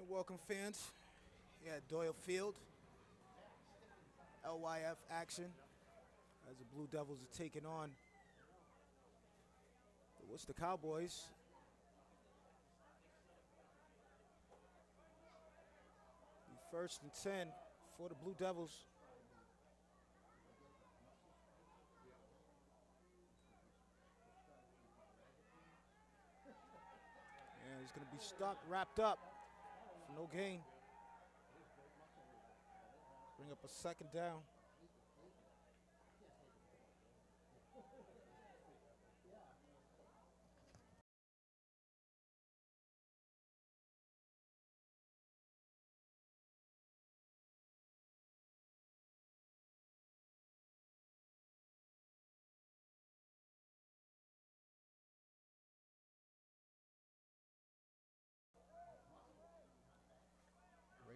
And welcome fans here at Doyle Field. LYF action as the Blue Devils are taking on the Cowboys. The 1st and 10 for the Blue Devils. And he's going to be stuck, wrapped up for no gain. Bring up a 2nd down.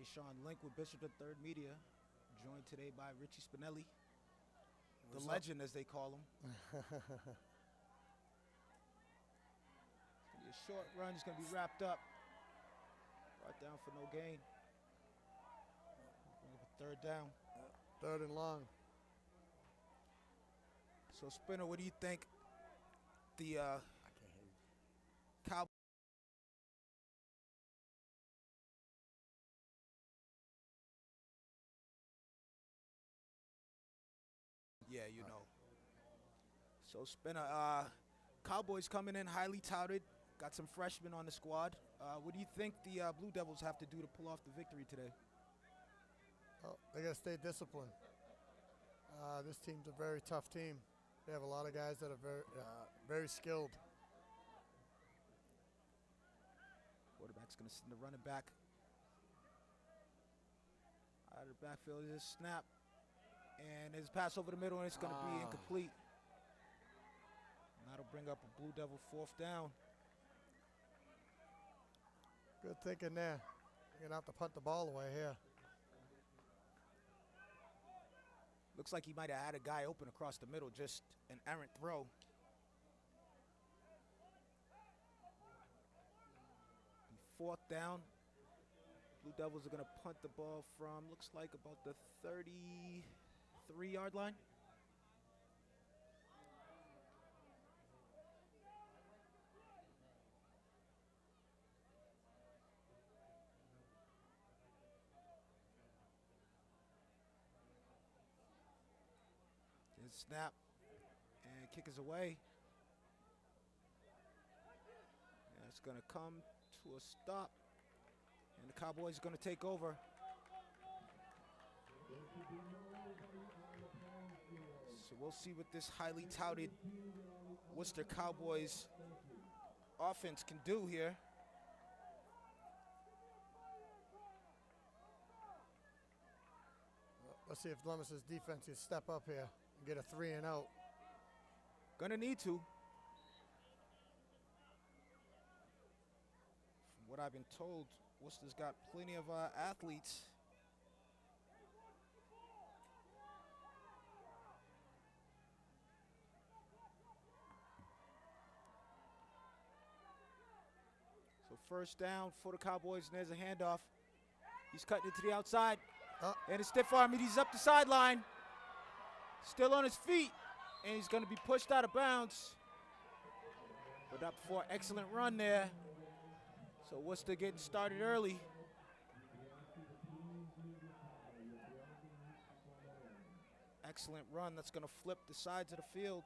Rayshawn Link with Bishop III Media, joined today by Richie Spinelli, the legend as they call him. It's going to be a short run. He's going to be wrapped up. Brought down for no gain. Bring up a 3rd down. 3rd and long. So, Spinner, what do you think the Cowboys? Yeah, you know. So, Spinner, Cowboys coming in highly touted. Got some freshmen on the squad. What do you think the Blue Devils have to do to pull off the victory today? Well, they got to stay disciplined. This team's a very tough team. They have a lot of guys that are very skilled. Quarterback's going to send the running back out of the backfield. This snap. And his pass over the middle, and it's going to be incomplete. And that'll bring up a Blue Devil 4th down. Good thinking there. You're going to have to punt the ball away here. Looks like he might have had a guy open across the middle, just an errant throw. 4th down. Blue Devils are going to punt the ball from, looks like about the 33-yard line. His snap, and kick is away. And it's going to come to a stop, and the Cowboys are going to take over. So we'll see what this highly touted Worcester Cowboys offense can do here. Let's see if Lemus's defense can step up here and get a 3 and out. Gonna need to. From what I've been told, Worcester's got plenty of athletes. So 1st down for the Cowboys, and there's a handoff. He's cutting it to the outside. And a stiff arm, and he's up the sideline. Still on his feet, and he's going to be pushed out of bounds. But up for an excellent run there. So Worcester getting started early. Excellent run that's going to flip the sides of the field.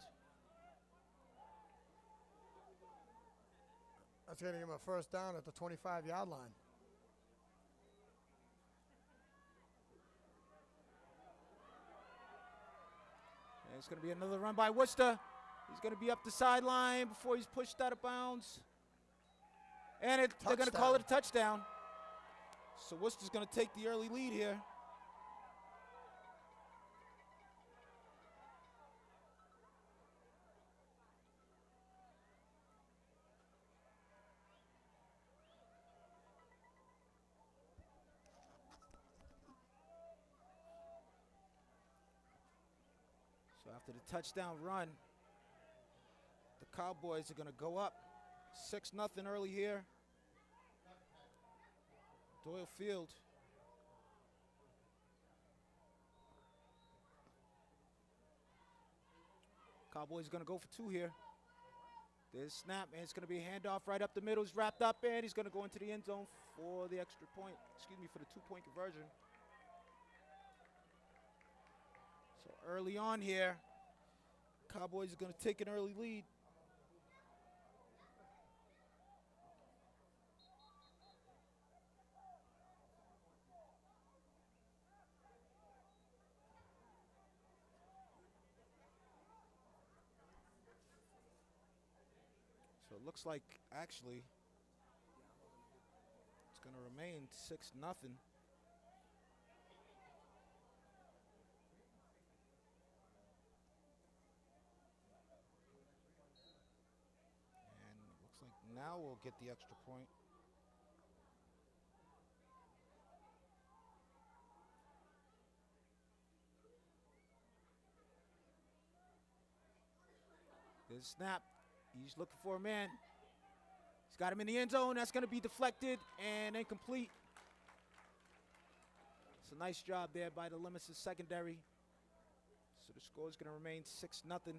That's going to give him a 1st down at the 25-yard line. And it's going to be another run by Worcester. He's going to be up the sideline before he's pushed out of bounds. And they're going to call it a touchdown. So Worcester's going to take the early lead here. So after the touchdown run, the Cowboys are going to go up 6-0 early here. Doyle Field. Cowboys going to go for 2 here. There's snap, and it's going to be a handoff right up the middle. He's wrapped up, and he's going to go into the end zone for the extra point. Excuse me, for the 2-point conversion. So early on here, Cowboys are going to take an early lead. So it looks like, actually, it's going to remain 6-0. And it looks like now we'll get the extra point. There's a snap. He's looking for a man. He's got him in the end zone. That's going to be deflected and incomplete. It's a nice job there by the Limits' secondary. So the score is going to remain 6-0.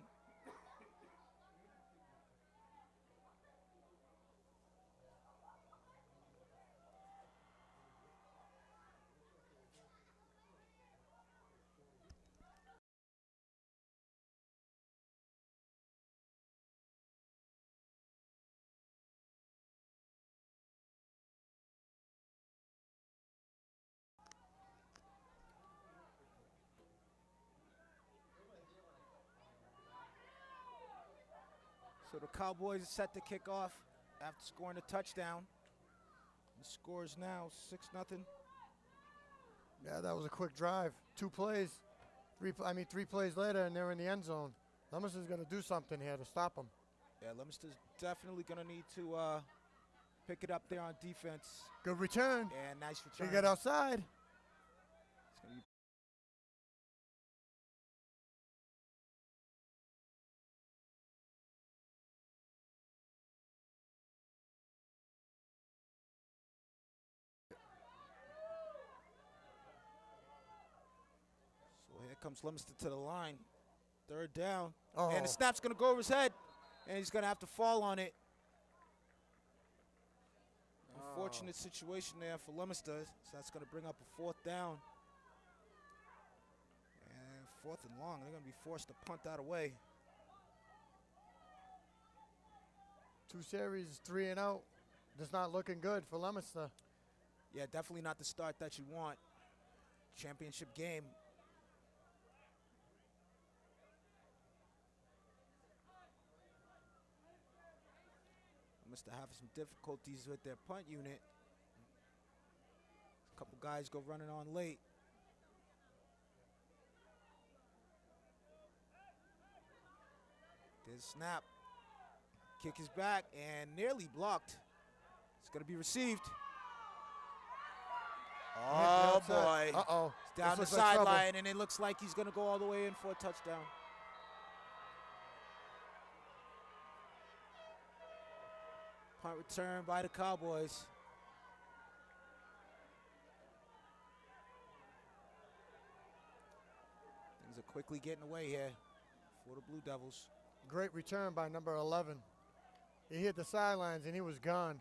So the Cowboys are set to kick off after scoring a touchdown. The score is now 6-0. Yeah, that was a quick drive. 2 plays. 3 plays later, and they're in the end zone. Lemons is going to do something here to stop them. Yeah, Leominster's definitely going to need to pick it up there on defense. Good return. And nice return. They get outside. It's gonna be So here comes Leominster to the line. 3rd down. Oh. And the snap's going to go over his head. And he's going to have to fall on it. Unfortunate situation there for Leominster. So that's going to bring up a 4th down. And 4th and long. They're going to be forced to punt that away. 2 series, 3 and out. That's not looking good for Leominster. Yeah, definitely not the start that you want. Championship game. Leominster having some difficulties with their punt unit. A couple guys go running on late. There's a snap. Kick is back and nearly blocked. It's going to be received. Oh, boy. Uh-oh. It's down the sideline, and it looks like he's going to go all the way in for a touchdown. Punt return by the Cowboys. Things are quickly getting away here for the Blue Devils. Great return by number 11. He hit the sidelines, and he was gone.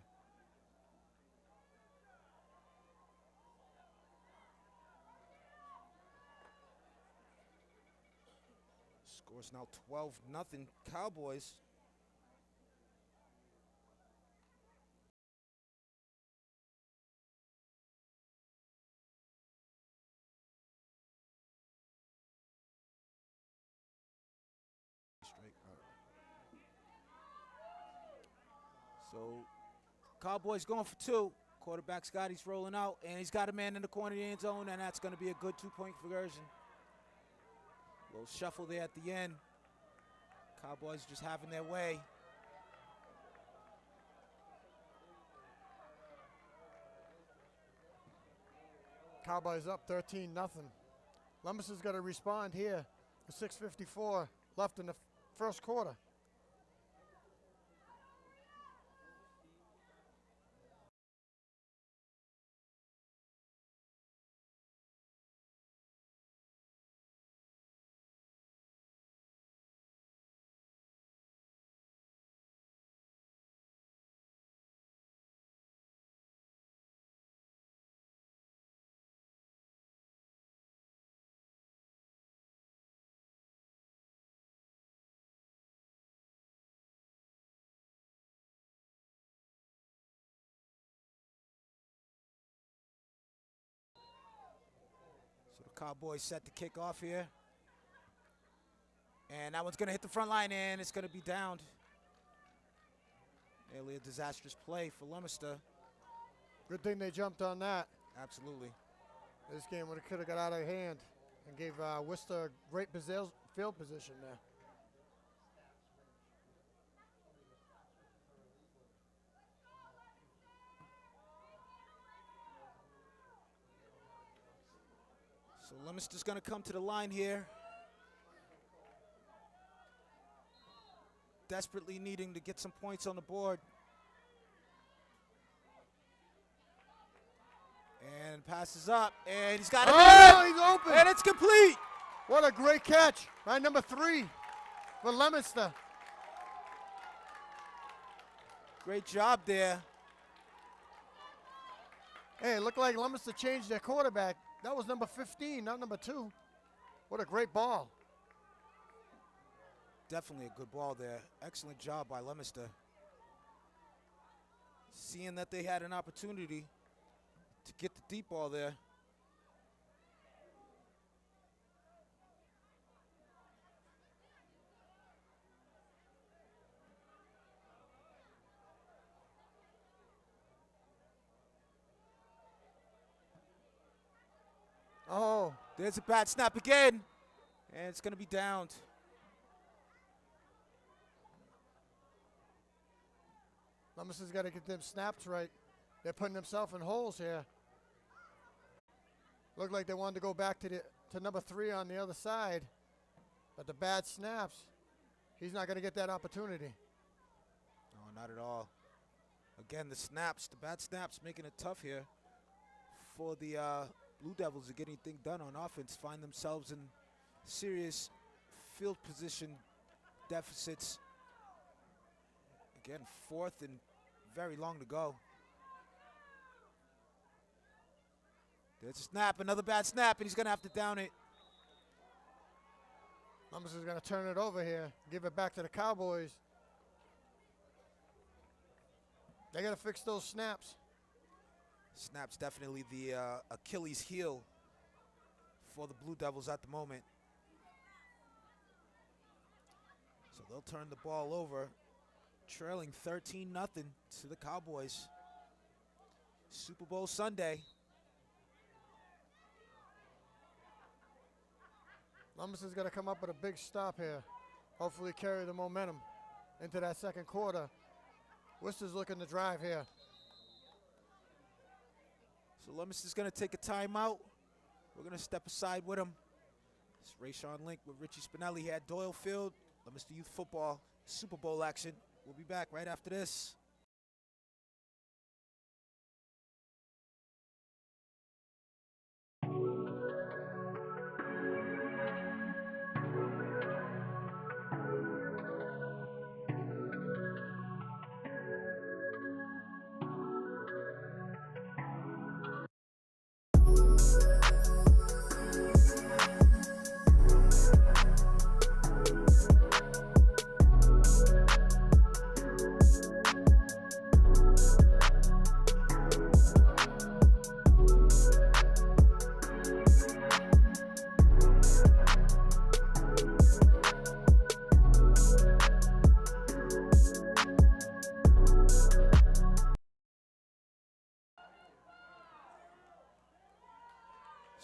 Score's now 12-0 Cowboys. So Cowboys going for 2. Quarterback Scotty's rolling out, and he's got a man in the corner of the end zone, and that's going to be a good 2-point conversion. Little shuffle there at the end. Cowboys just having their way. Cowboys up 13-0. Leominster's got to respond here. 6:54 left in the first quarter. Cowboys set to kick off here. And that one's going to hit the front line, and it's going to be downed. Nearly a disastrous play for Leominster. Good thing they jumped on that. Absolutely. This game could have got out of hand and gave Worcester a great field position there. So Leominster's going to come to the line here. Desperately needing to get some points on the board. And passes up, and he's got it. Oh, he's open. And it's complete. What a great catch by number 3 for Leominster. Great job there. Hey, it looked like Leominster changed their quarterback. That was number 15, not number 2. What a great ball. Definitely a good ball there. Excellent job by Leominster. Seeing that they had an opportunity to get the deep ball there. Oh, There's a bad snap again, and it's going to be downed. Leominster's got to get them snaps right. They're putting themselves in holes here. Looked like they wanted to go back to number 3 on the other side, but the bad snaps, he's not going to get that opportunity. No, not at all. Again, the bad snaps making it tough here for the Blue Devils to get anything done on offense, find themselves in serious field position deficits. Again, 4th and very long to go. There's a snap, another bad snap, and he's going to have to down it. Leominster's going to turn it over here, give it back to the Cowboys. They got to fix those snaps. Snap's definitely the Achilles heel for the Blue Devils at the moment. So they'll turn the ball over, trailing 13-0 to the Cowboys. Super Bowl Sunday. Leominster's got to come up with a big stop here. Hopefully carry the momentum into that second quarter. Worcester's looking to drive here. So Leominster's going to take a timeout. We're going to step aside with him. It's Rayshawn Link with Richie Spinelli here at Doyle Field. Leominster Youth Football Super Bowl action. We'll be back right after this.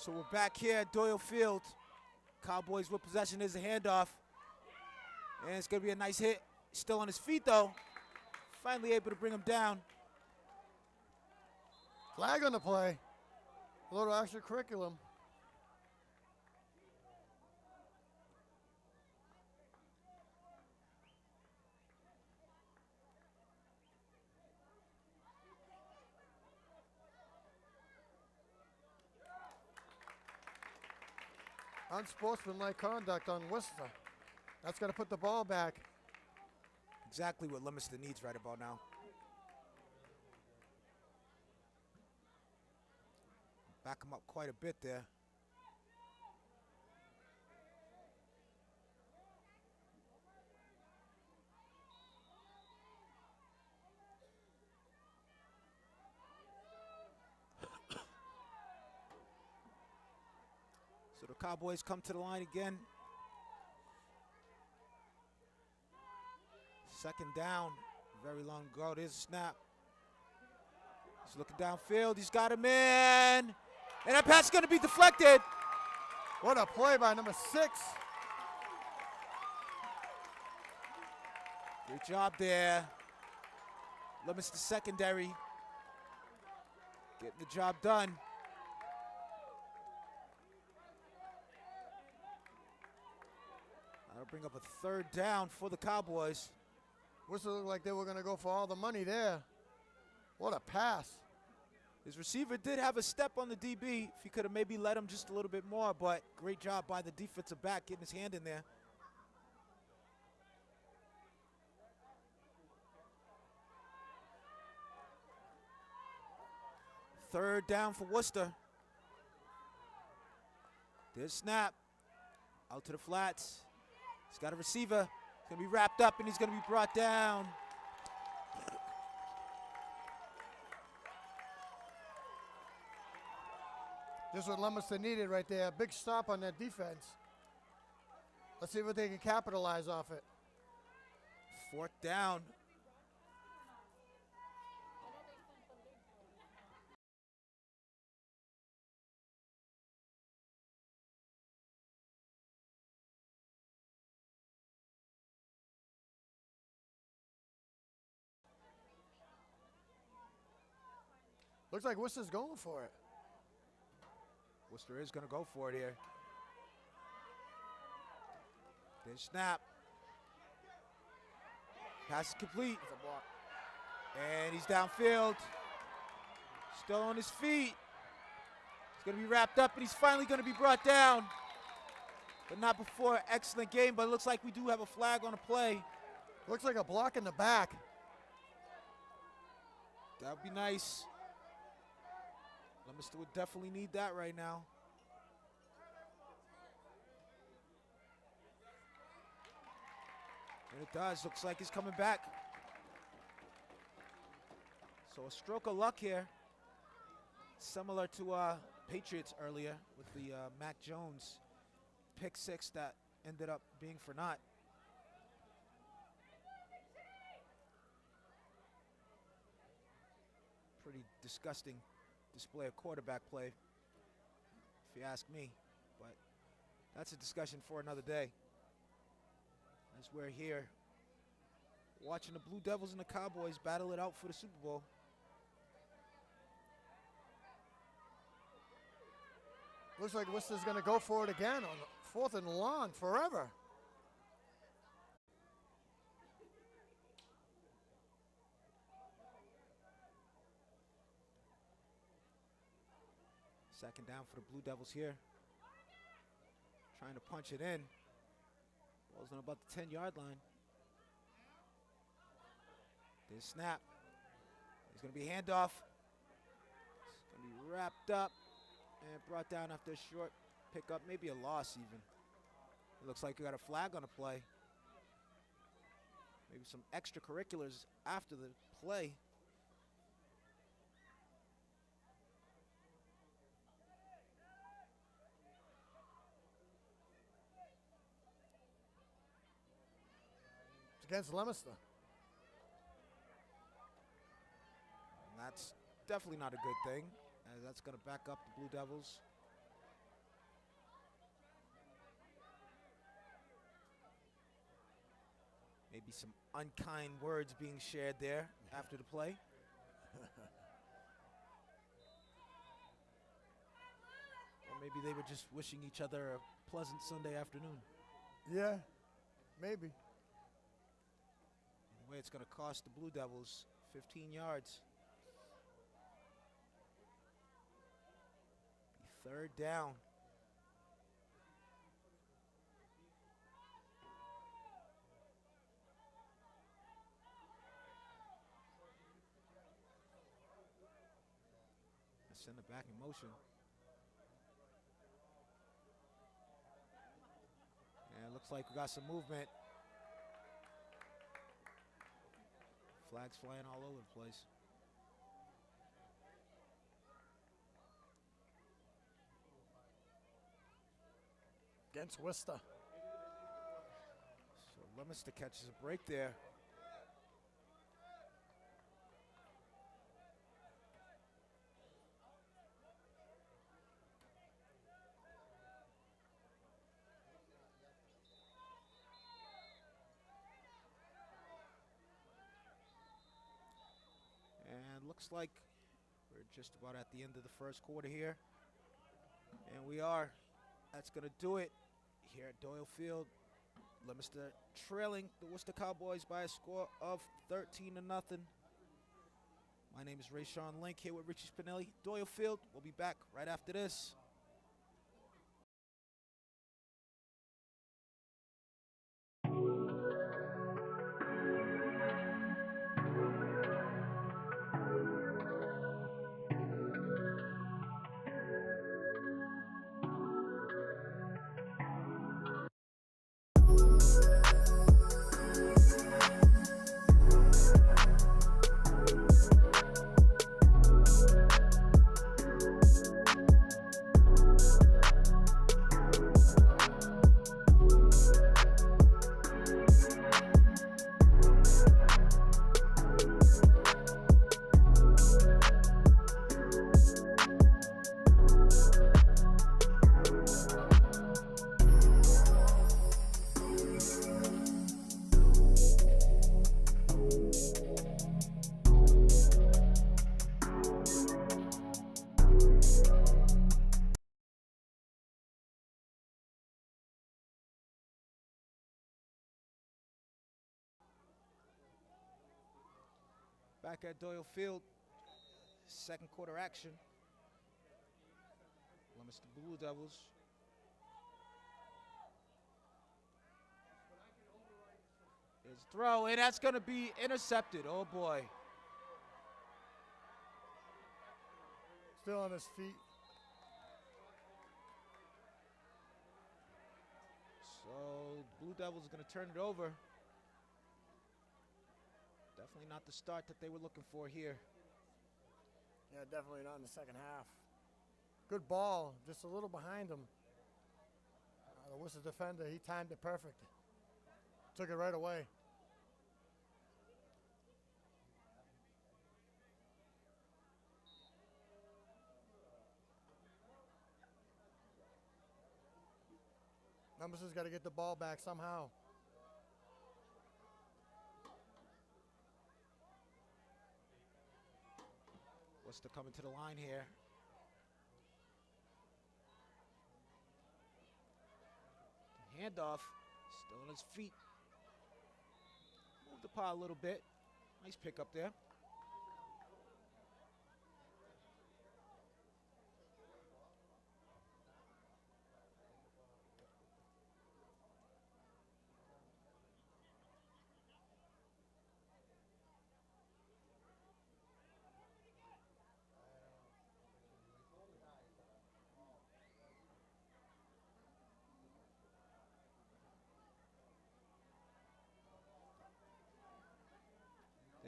So we're back here at Doyle Field. Cowboys with possession. There's a handoff. And it's going to be a nice hit. Still on his feet, though. Finally able to bring him down. Flag on the play. A little extra curriculum. Unsportsmanlike conduct on Worcester. That's going to put the ball back. Exactly what Leominster needs right about now. Back him up quite a bit there. Cowboys come to the line again. Second down. Very long ago. There's a snap. He's looking downfield. He's got him in. And that pass is going to be deflected. What a play by number 6. Great job there. Limits the secondary. Getting the job done. That'll bring up a 3rd down for the Cowboys. Whistle looked like they were going to go for all the money there. What a pass. His receiver did have a step on the DB. If he could have maybe let him just a little bit more, but great job by the defensive back getting his hand in there. Third down for Worcester. There's snap. Out to the flats. He's got a receiver. He's going to be wrapped up and he's going to be brought down. This is what Leominster needed right there. A big stop on that defense. Let's see what they can capitalize off it. 4th down. Looks like Worcester's going for it. Worcester is going to go for it here. Then snap. Pass is complete. And he's downfield. Still on his feet. He's going to be wrapped up and he's finally going to be brought down. But not before an excellent game, but it looks like we do have a flag on a play. Looks like a block in the back. That would be nice. Leominster would definitely need that right now. And it does. Looks like he's coming back. So a stroke of luck here. Similar to Patriots earlier with the Mac Jones pick 6 that ended up being for naught. Pretty disgusting display of quarterback play, if you ask me, but that's a discussion for another day. As we're here watching the Blue Devils and the Cowboys battle it out for the Super Bowl. Looks like Worcester's going to go for it again on 4th and long forever. Second down for the Blue Devils here. Trying to punch it in. Ball's on about the 10-yard line. Then snap. He's going to be handoff. It's going to be wrapped up and brought down after a short pickup, maybe a loss even. It looks like we got a flag on the play. Maybe some extracurriculars after the play. Against Leominster. And that's definitely not a good thing, as that's going to back up the Blue Devils. Maybe some unkind words being shared there after the play. Or maybe they were just wishing each other a pleasant Sunday afternoon. Yeah, maybe. Anyway, it's going to cost the Blue Devils 15 yards. 3rd down. Let's send it back in motion. Yeah, it looks like we got some movement. Flags flying all over the place. against Worcester. So Leominster catches a break there. And looks like we're just about at the end of the first quarter here. And we are. That's going to do it here at Doyle Field. Leominster trailing the Worcester Cowboys by a score of 13-0. My name is Rayshawn Link here with Richie Spinelli. Doyle Field, we'll be back right after this. Back at Doyle Field, second quarter action. Leominster Blue Devils. There's a throw, and that's going to be intercepted. Oh boy. Still on his feet. So Blue Devils are going to turn it over. Definitely not the start that they were looking for here. Yeah, definitely not in the second half. Good ball, just a little behind him. The Worcester defender, he timed it perfect. Took it right away. Leominster's got to get the ball back somehow. Worcester coming to the line here. Handoff, still on his feet. Move the pile a little bit. Nice pick up there.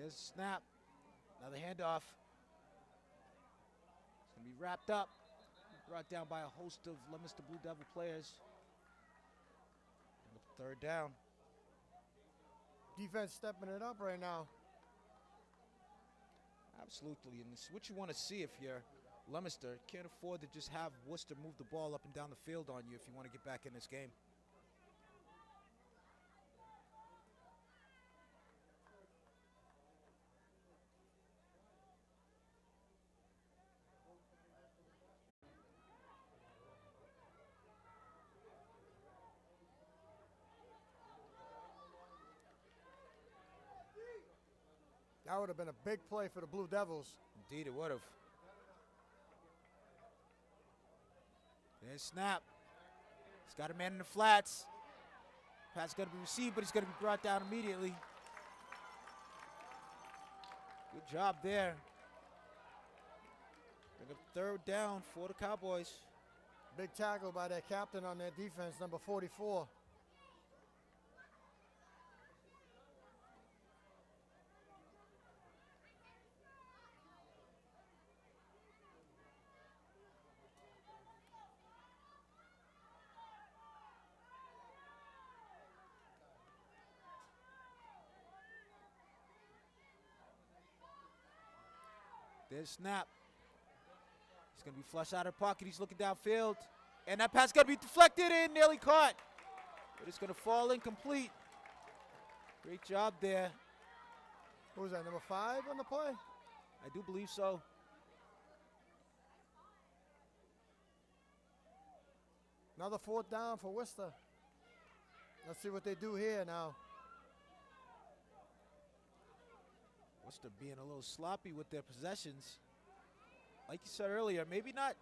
There's a snap. Another handoff. It's going to be wrapped up. Brought down by a host of Leominster Blue Devil players. And with third down. Defense stepping it up right now. Absolutely. And it's what you want to see if you're Leominster. Can't afford to just have Worcester move the ball up and down the field on you if you want to get back in this game. That would have been a big play for the Blue Devils. Indeed, it would have. There's snap. He's got a man in the flats. Pass is going to be received, but he's going to be brought down immediately. Good job there. Bring up third down for the Cowboys. Big tackle by their captain on their defense, number 44. There's snap. He's going to be flush out of pocket. He's looking downfield. And that pass going to be deflected and nearly caught. But it's going to fall incomplete. Great job there. Who was that, number 5 on the play? I do believe so. Another 4th down for Worcester. Let's see what they do here now. Worcester being a little sloppy with their possessions. Like you said earlier, maybe not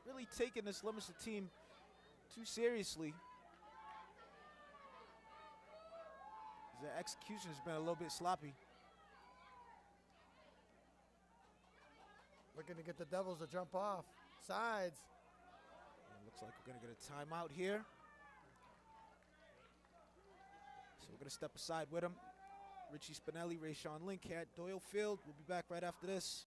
really taking this Leominster team too seriously. Their execution has been a little bit sloppy. Looking to get the Devils to jump off. Sides. And looks like we're going to get a timeout here. So we're going to step aside with him. Richie Spinelli, Rayshawn Link here at Doyle Field. We'll be back right after this.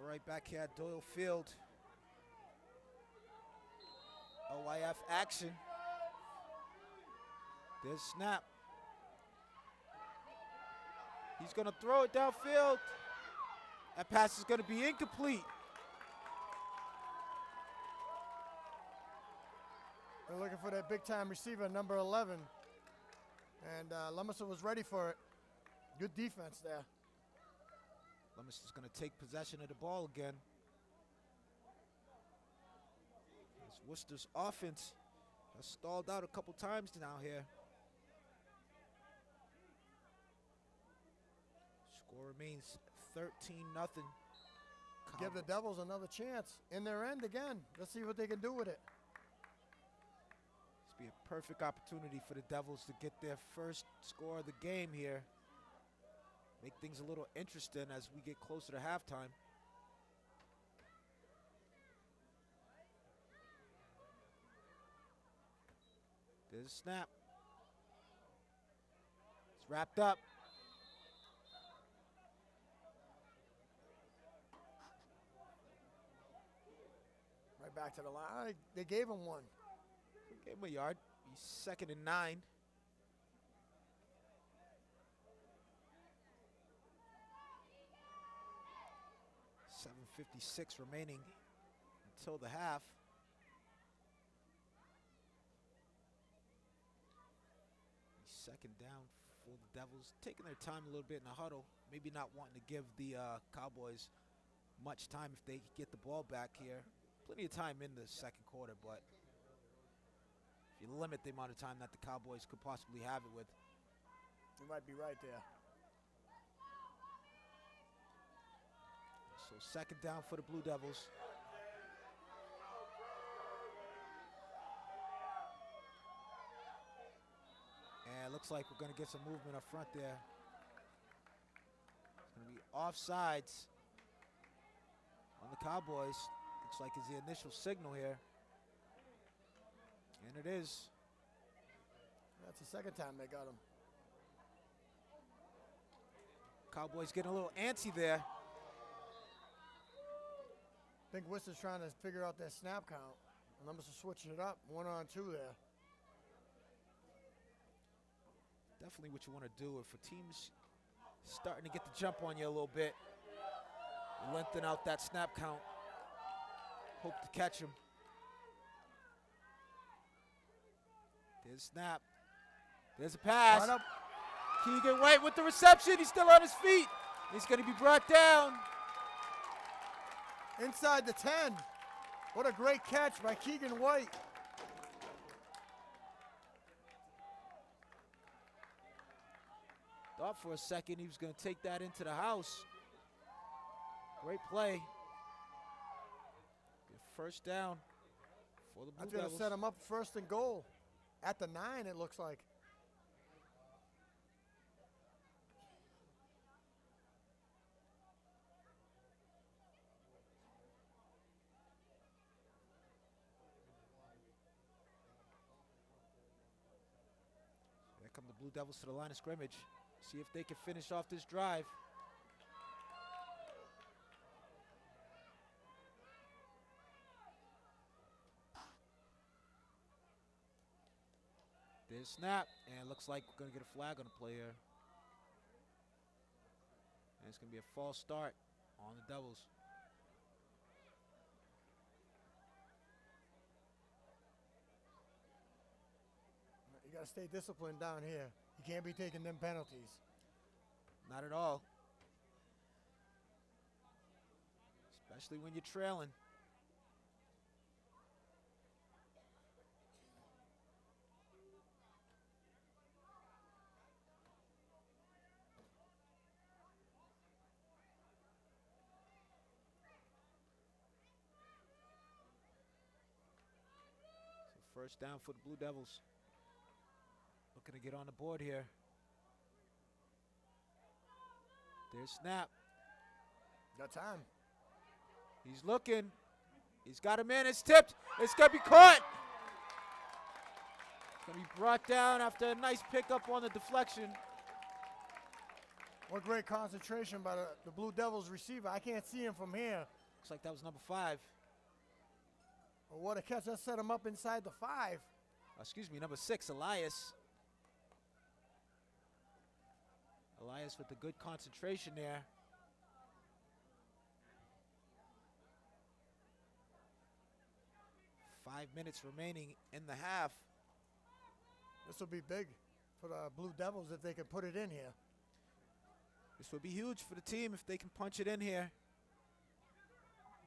Right back here at Doyle Field. LYF action. There's snap. He's going to throw it downfield. That pass is going to be incomplete. They're looking for that big-time receiver, number 11. And Leominster was ready for it. Good defense there. Leominster's going to take possession of the ball again. As Worcester's offense has stalled out a couple times now here. Score remains 13-0. Give the Devils another chance in their end again. Let's see what they can do with it. This will be a perfect opportunity for the Devils to get their first score of the game here. Make things a little interesting as we get closer to halftime. There's a snap. It's wrapped up. Right back to the line. They gave him one. Gave him a yard. He's 2nd and 9. .56 remaining until the half. Second down for the Devils, taking their time a little bit in the huddle, maybe not wanting to give the Cowboys much time if they get the ball back here. Plenty of time in the second quarter, but if you limit the amount of time that the Cowboys could possibly have it with. You might be right there. So 2nd down for the Blue Devils. And it looks like we're going to get some movement up front there. It's going to be offsides on the Cowboys. Looks like it's the initial signal here. And it is. That's the 2nd time they got him. Cowboys getting a little antsy there. I think Worcester's trying to figure out their snap count. And I'm just switching it up, 1 on 2 there. Definitely what you want to do if a team's starting to get the jump on you a little bit. Lengthen out that snap count. Hope to catch him. There's a snap. There's a pass. Right up. Keegan White with the reception. He's still on his feet. He's going to be brought down. Inside the 10. What a great catch by Keegan White. Thought for a second he was going to take that into the house. Great play. Good first down for the Blue That's going to Devils. set him up first and goal. At the 9, it looks like. Here come the Blue Devils to the line of scrimmage. See if they can finish off this drive. There's snap, and it looks like we're going to get a flag on the play here. And it's going to be a false start on the Devils. You got to stay disciplined down here. You can't be taking them penalties. Not at all. Especially when you're trailing. So first down for the Blue Devils. Looking to get on the board here. There's snap. Got time. He's looking. He's got him in. It's tipped. It's going to be caught. It's going to be brought down after a nice pickup on the deflection. What great concentration by the Blue Devils receiver. I can't see him from here. Looks like that was number 5. But what a catch. That set him up inside the 5. Excuse me, number 6, Elias. Elias with the good concentration there. Five minutes remaining in the half. This will be big for the Blue Devils if they can put it in here. This would be huge for the team if they can punch it in here.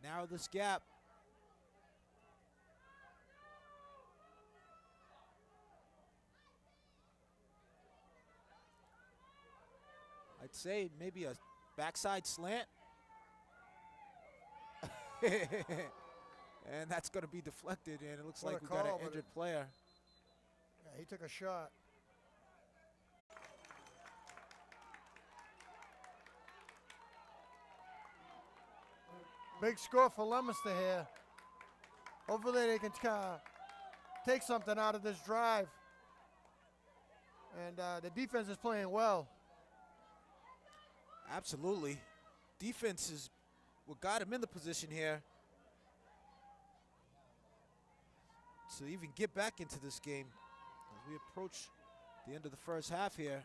Narrow this gap. I'd say maybe a backside slant. And that's going to be deflected, and it looks What like a we got call, an but injured player. Yeah, he took a shot. Big score for Leominster here. Hopefully they can take something out of this drive. And the defense is playing well. Absolutely. Defense is what got him in the position here to even get back into this game. As we approach the end of the first half here,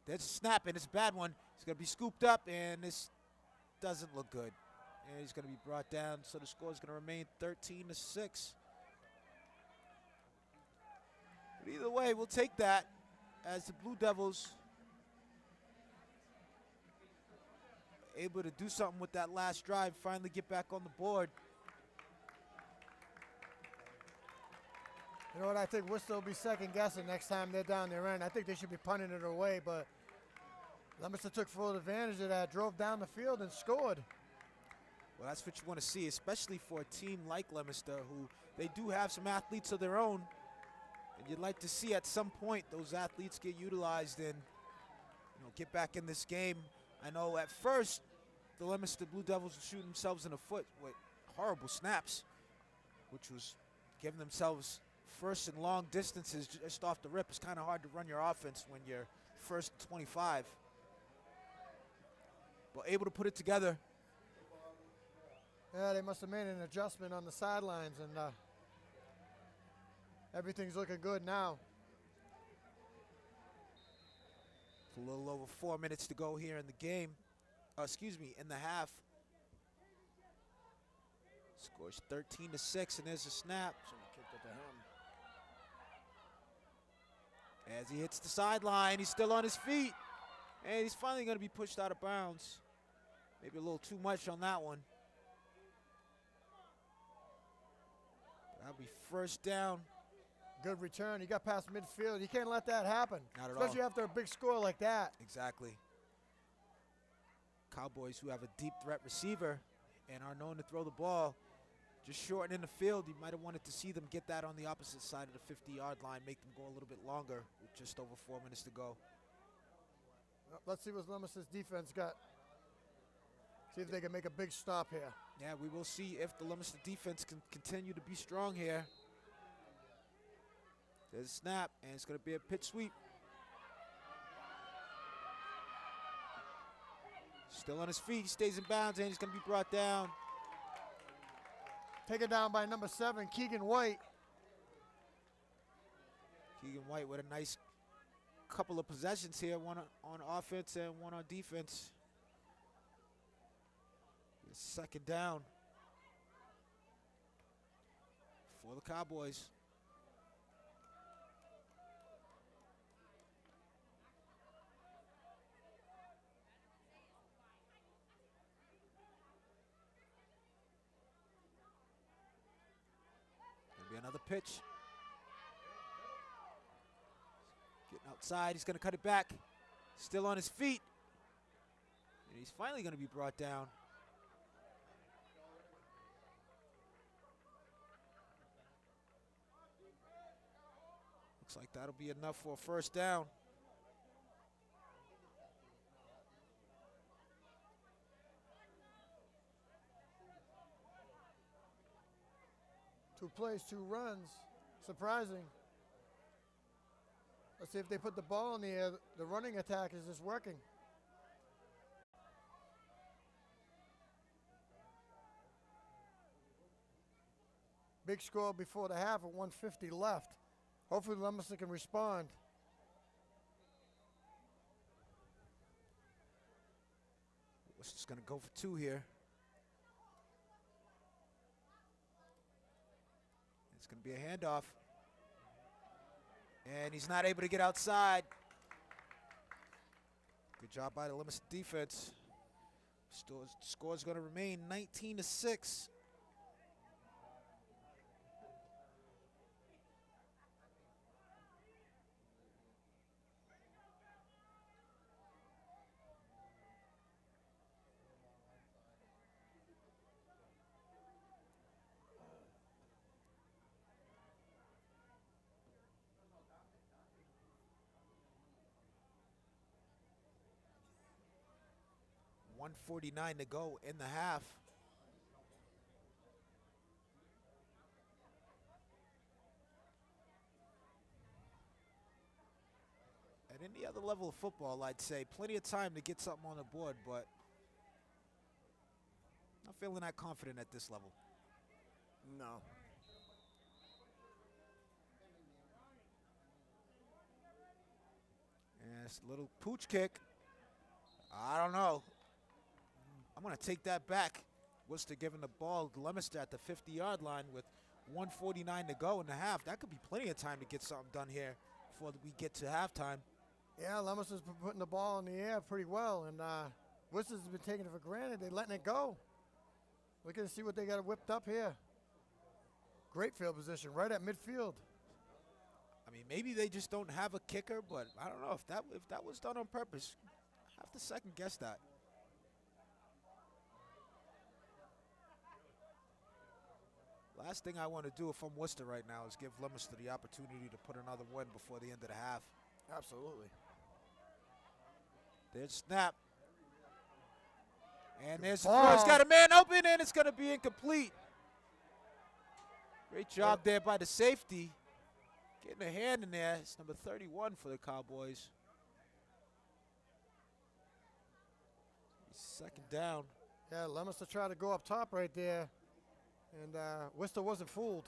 there's a snap, and it's a bad one. It's going to be scooped up, and this doesn't look good. And he's going to be brought down, so the score is going to remain 13-6. But either way, we'll take that as the Blue Devils able to do something with that last drive, finally get back on the board. You know what, I think Worcester will be second guessing next time they're down their end. I think they should be punting it away, but Leominster took full advantage of that, drove down the field and scored. Well, that's what you want to see, especially for a team like Leominster, who they do have some athletes of their own. And you'd like to see at some point those athletes get utilized and get back in this game. I know at first the Leominster Blue Devils were shooting themselves in the foot with horrible snaps, which was giving themselves first and long distances just off the rip. It's kind of hard to run your offense when you're first and 25. But able to put it together. Yeah, they must have made an adjustment on the sidelines, and everything's looking good now. It's a little over 4 minutes to go here in the game. In the half. Scores 13-6, and there's a snap. Should've kicked it to him. As he hits the sideline, he's still on his feet. And he's finally going to be pushed out of bounds. Maybe a little too much on that one. That'll be first down. Good return. He got past midfield. You can't let that happen. Not at Especially all. after a big score like that. Exactly. Cowboys, who have a deep threat receiver and are known to throw the ball, just shortening the field. You might have wanted to see them get that on the opposite side of the 50-yard line, make them go a little bit longer with just over 4 minutes to go. Let's see what Lemus's defense got. See if they can make a big stop here. Yeah, we will see if the Leominster defense can continue to be strong here. There's a snap, and it's going to be a pitch sweep. Still on his feet, he stays in bounds, and he's going to be brought down. Taken down by number 7, Keegan White. Keegan White with a nice couple of possessions here, one on offense and one on defense. Second down for the Cowboys. Gonna be another pitch. Getting outside, he's gonna cut it back. Still on his feet. And he's finally gonna be brought down. Looks like that'll be enough for a first down. Two plays, 2 runs. Surprising. Let's see if they put the ball in the air. The running attack is just working. Big score before the half with 1:50 left. Hopefully Leominster can respond. Worcester's going to go for 2 here. It's going to be a handoff. And he's not able to get outside. Good job by the Leominster defense. Score's going to remain 19-6. .149 to go in the half. At any other level of football, I'd say plenty of time to get something on the board, but not feeling that confident at this level. No. And it's a little pooch kick. I don't know. I'm going to take that back. Worcester giving the ball to Leominster at the 50-yard line with 1:49 to go in the half. That could be plenty of time to get something done here before we get to halftime. Yeah, Leominster's been putting the ball in the air pretty well, and Worcester's been taking it for granted. They're letting it go. We're going to see what they got whipped up here. Great field position, right at midfield. I mean, maybe they just don't have a kicker, but I don't know if that was done on purpose. I have to second guess that. Last thing I want to do if I'm Worcester right now is give Leominster the opportunity to put another win before the end of the half. Absolutely. There's snap. And there's ball. he's got a man open, and it's going to be incomplete. Great job there by the safety. Getting a hand in there. It's number 31 for the Cowboys. Second down. Yeah, Leominster tried to go up top right there, and Worcester wasn't fooled.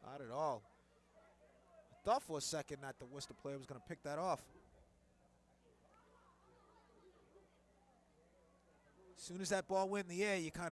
Not at all. I thought for a second that the Worcester player was going to pick that off. As soon as that ball went in the air, you kind of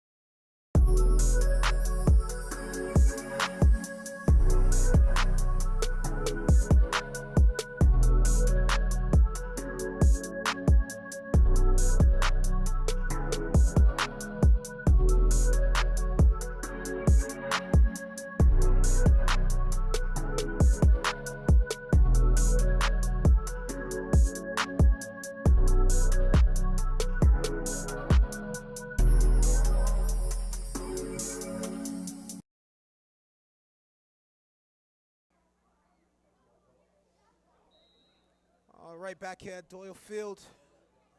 All right, back here at Doyle Field.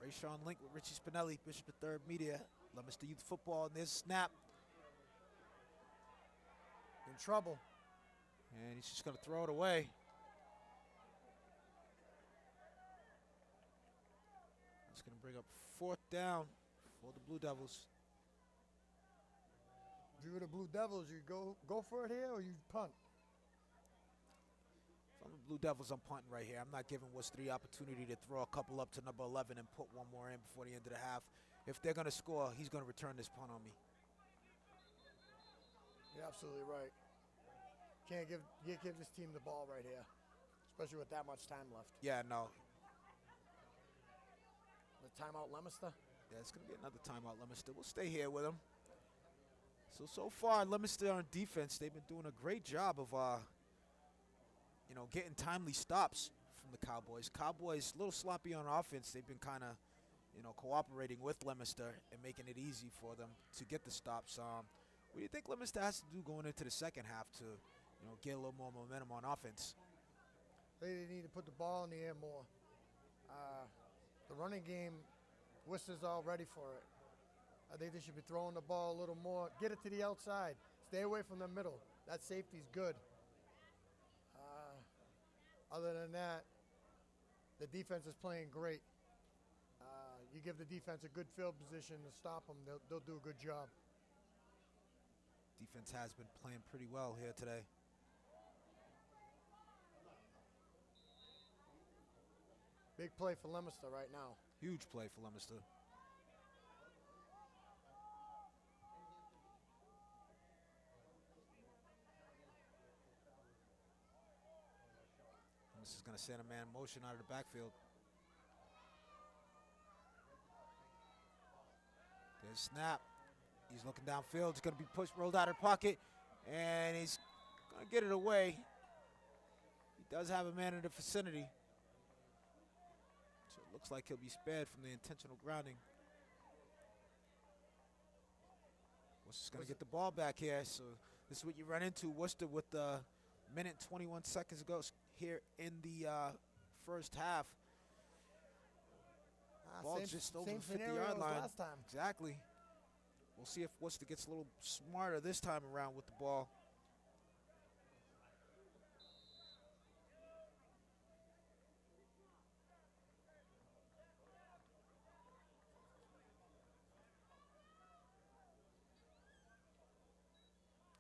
Rayshawn Link with Richie Spinelli, Bishop III Media, Leominster Youth Football, and there's snap. In trouble. And he's just going to throw it away. That's going to bring up 4th down for the Blue Devils. If you were the Blue Devils, you go for it here or you punt? From the Blue Devils, I'm punting right here. I'm not giving Worcester the opportunity to throw a couple up to number 11 and put one more in before the end of the half. If they're going to score, he's going to return this punt on me. You're absolutely right. Can't give this team the ball right here, especially with that much time left. Yeah, no. The timeout, Leominster? Yeah, it's going to be another timeout, Leominster. We'll stay here with him. So far, Leominster on defense, they've been doing a great job of, getting timely stops from the Cowboys. Cowboys, a little sloppy on offense. They've been kind of, cooperating with Leominster and making it easy for them to get the stops. What do you think Leominster has to do going into the second half to, get a little more momentum on offense? They need to put the ball in the air more. The running game, Worcester's all ready for it. I think they should be throwing the ball a little more. Get it to the outside. Stay away from the middle. That safety's good. Other than that, the defense is playing great. You give the defense a good field position to stop them, they'll do a good job. Defense has been playing pretty well here today. Big play for Leominster right now. Huge play for Leominster. This is going to send a man in motion out of the backfield. There's snap. He's looking downfield. It's going to be pushed, rolled out of the pocket, and he's going to get it away. He does have a man in the vicinity. So it looks like he'll be spared from the intentional grounding. Worcester's going to get the ball back here. So this is what you run into. Worcester with the minute 21 seconds ago here in the first half. Ball just over the 50-yard line. Last time. Exactly. We'll see if Worcester gets a little smarter this time around with the ball.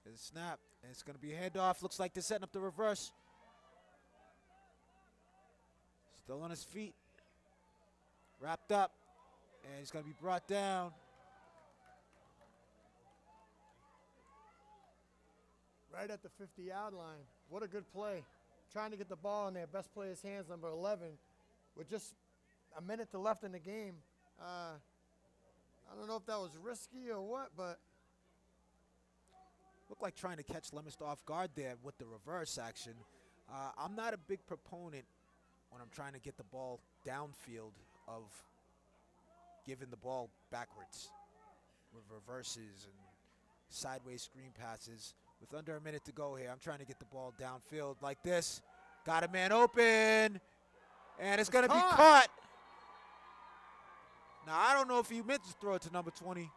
There's a snap, and it's going to be a handoff. Looks like they're setting up the reverse. Still on his feet. Wrapped up, and he's going to be brought down. Right at the 50-yard line. What a good play. Trying to get the ball in their best player's hands, number 11, with just a minute to left in the game. I don't know if that was risky or what, but Looked like trying to catch Leominster off guard there with the reverse action. I'm not a big proponent when I'm trying to get the ball downfield of giving the ball backwards with reverses and sideways screen passes. With under a minute to go here, I'm trying to get the ball downfield like this. Got a man open, and it's going to be caught. Now, I don't know if he meant to throw it to number 20,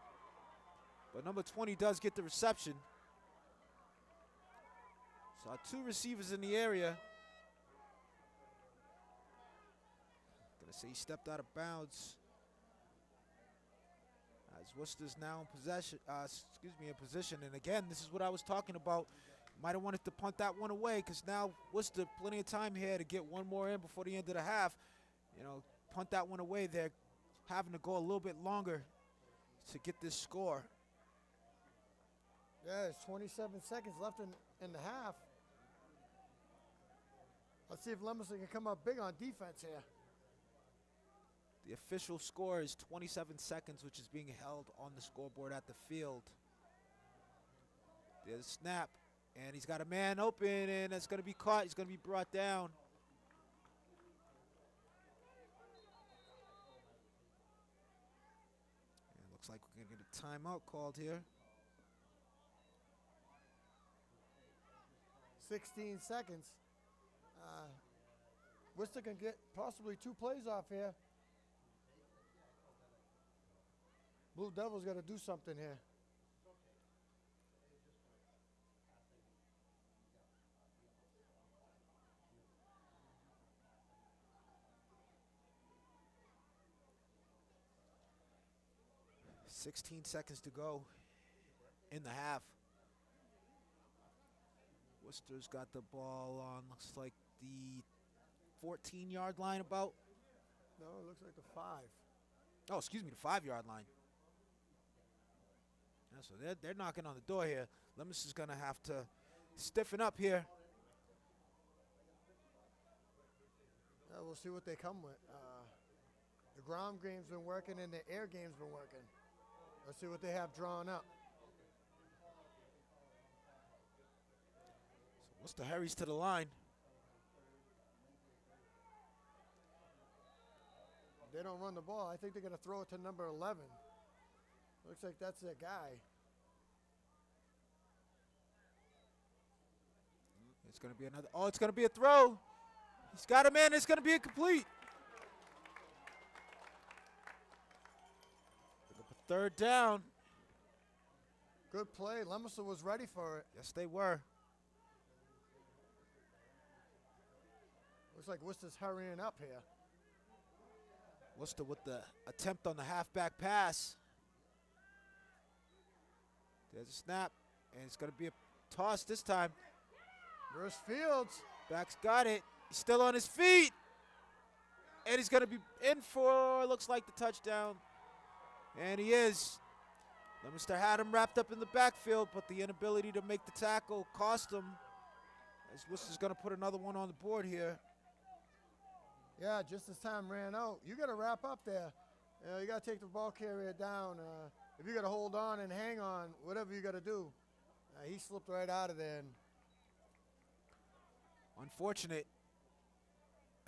but number 20 does get the reception. Saw two receivers in the area. Gonna say he stepped out of bounds. As Worcester's now in possession, in position. And again, this is what I was talking about. Might have wanted to punt that one away because now Worcester plenty of time here to get one more in before the end of the half. Punt that one away. They're having to go a little bit longer to get this score. Yeah, there's 27 seconds left in the half. Let's see if Leominster can come up big on defense here. The official score is 27 seconds, which is being held on the scoreboard at the field. There's a snap, and he's got a man open, and it's going to be caught. He's going to be brought down. And it looks like we're going to get a timeout called here. 16 seconds. Worcester can get possibly 2 plays off here. Blue Devils got to do something here. "16 seconds to go in the half." Worcester's got the ball on, looks like the 14-yard line about. No, it looks like the 5. Oh, excuse me, the 5-yard line. Yeah, so they're knocking on the door here. Lemus is going to have to stiffen up here. We'll see what they come with. The ground game's been working and the air game's been working. Let's see what they have drawn up. So Worcester hurries to the line. They don't run the ball. I think they're going to throw it to number 11. Looks like that's their guy. It's going to be another. Oh, it's going to be a throw. He's got him in. It's going to be incomplete. 3rd down. Good play. Lemerson was ready for it. Yes, they were. Looks like Worcester's hurrying up here. Worcester with the attempt on the halfback pass. There's a snap, and it's going to be a toss this time. Where's Fields? Back's got it. He's still on his feet. And he's going to be in for, looks like, the touchdown. And he is. Leominster had him wrapped up in the backfield, but the inability to make the tackle cost him. As Worcester's going to put another one on the board here. Yeah, just as time ran out. You got to wrap up there. You got to take the ball carrier down. If you got to hold on and hang on, whatever you got to do. He slipped right out of there. Unfortunate,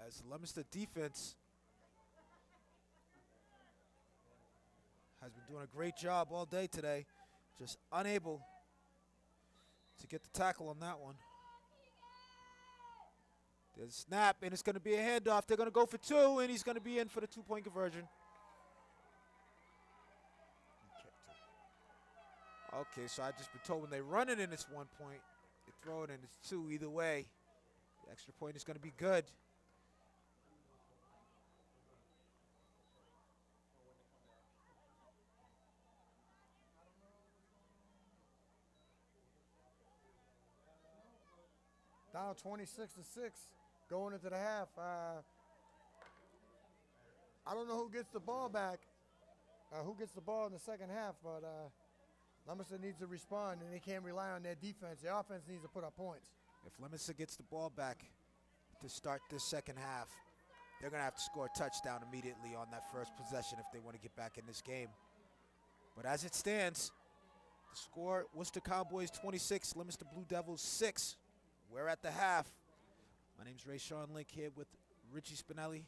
as the Leominster defense has been doing a great job all day today, just unable to get the tackle on that one. There's a snap, and it's going to be a handoff. They're going to go for 2, and he's going to be in for the 2-point conversion. Okay, so I've just been told when they run it in, it's 1 point. They throw it in, it's 2 either way. The extra point is going to be good. Down 26-6, going into the half. I don't know who gets the ball back, who gets the ball in the second half, but Leominster needs to respond, and they can't rely on their defense. Their offense needs to put up points. If Leominster gets the ball back to start this second half, they're going to have to score a touchdown immediately on that first possession if they want to get back in this game. But as it stands, the score, Worcester Cowboys 26, Leominster Blue Devils 6. We're at the half. My name's Ray Sean Link here with Richie Spinelli.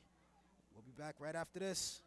We'll be back right after this.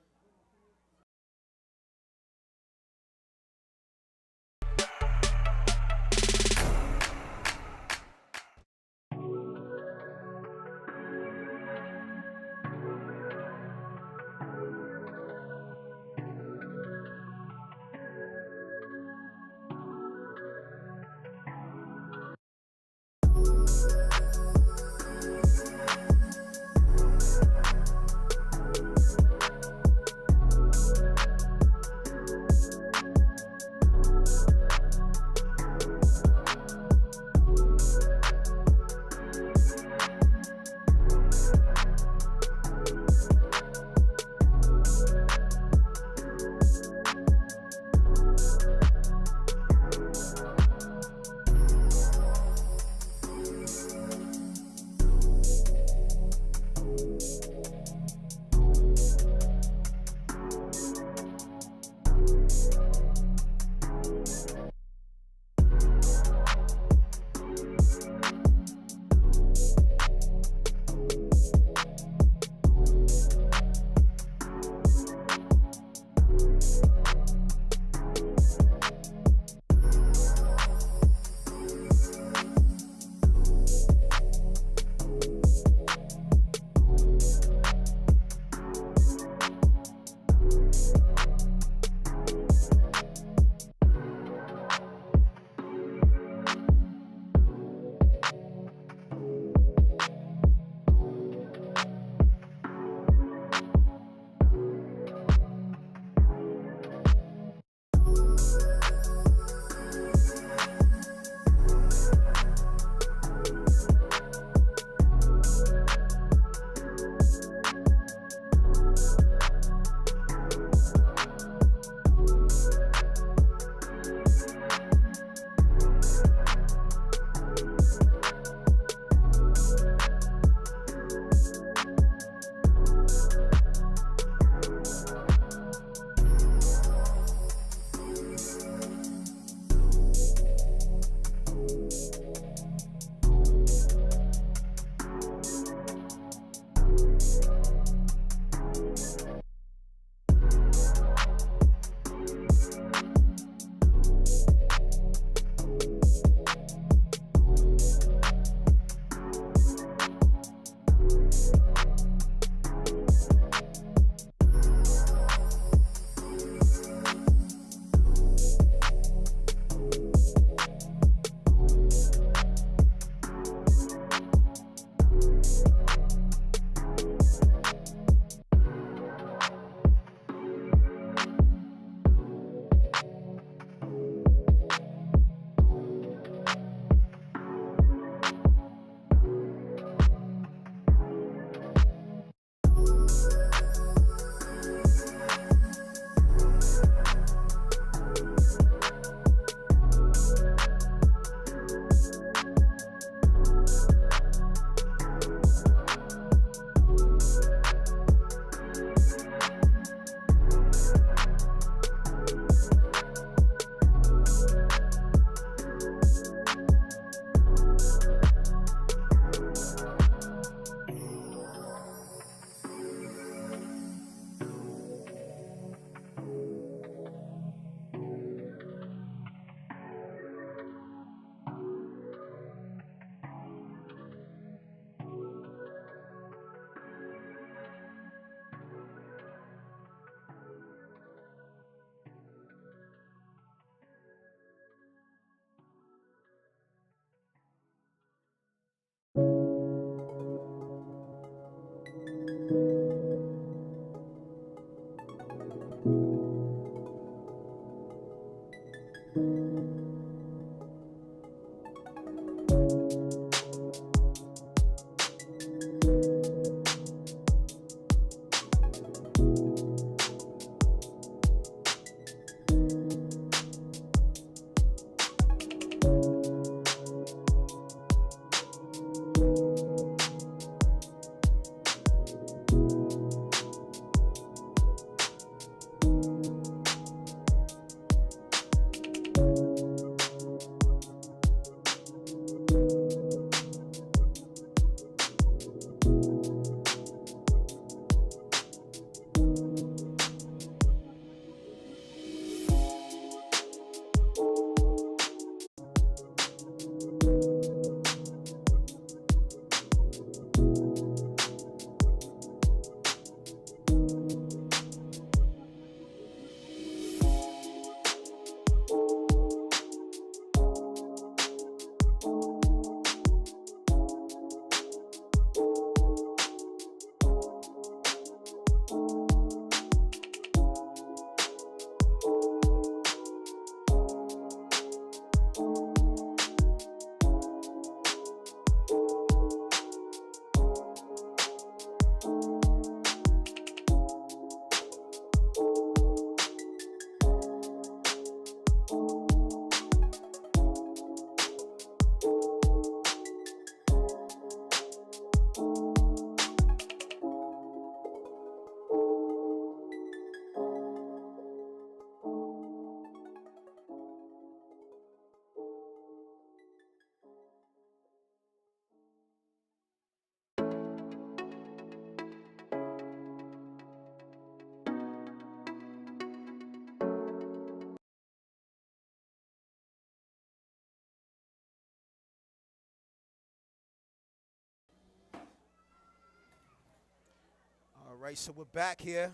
All right, so we're back here.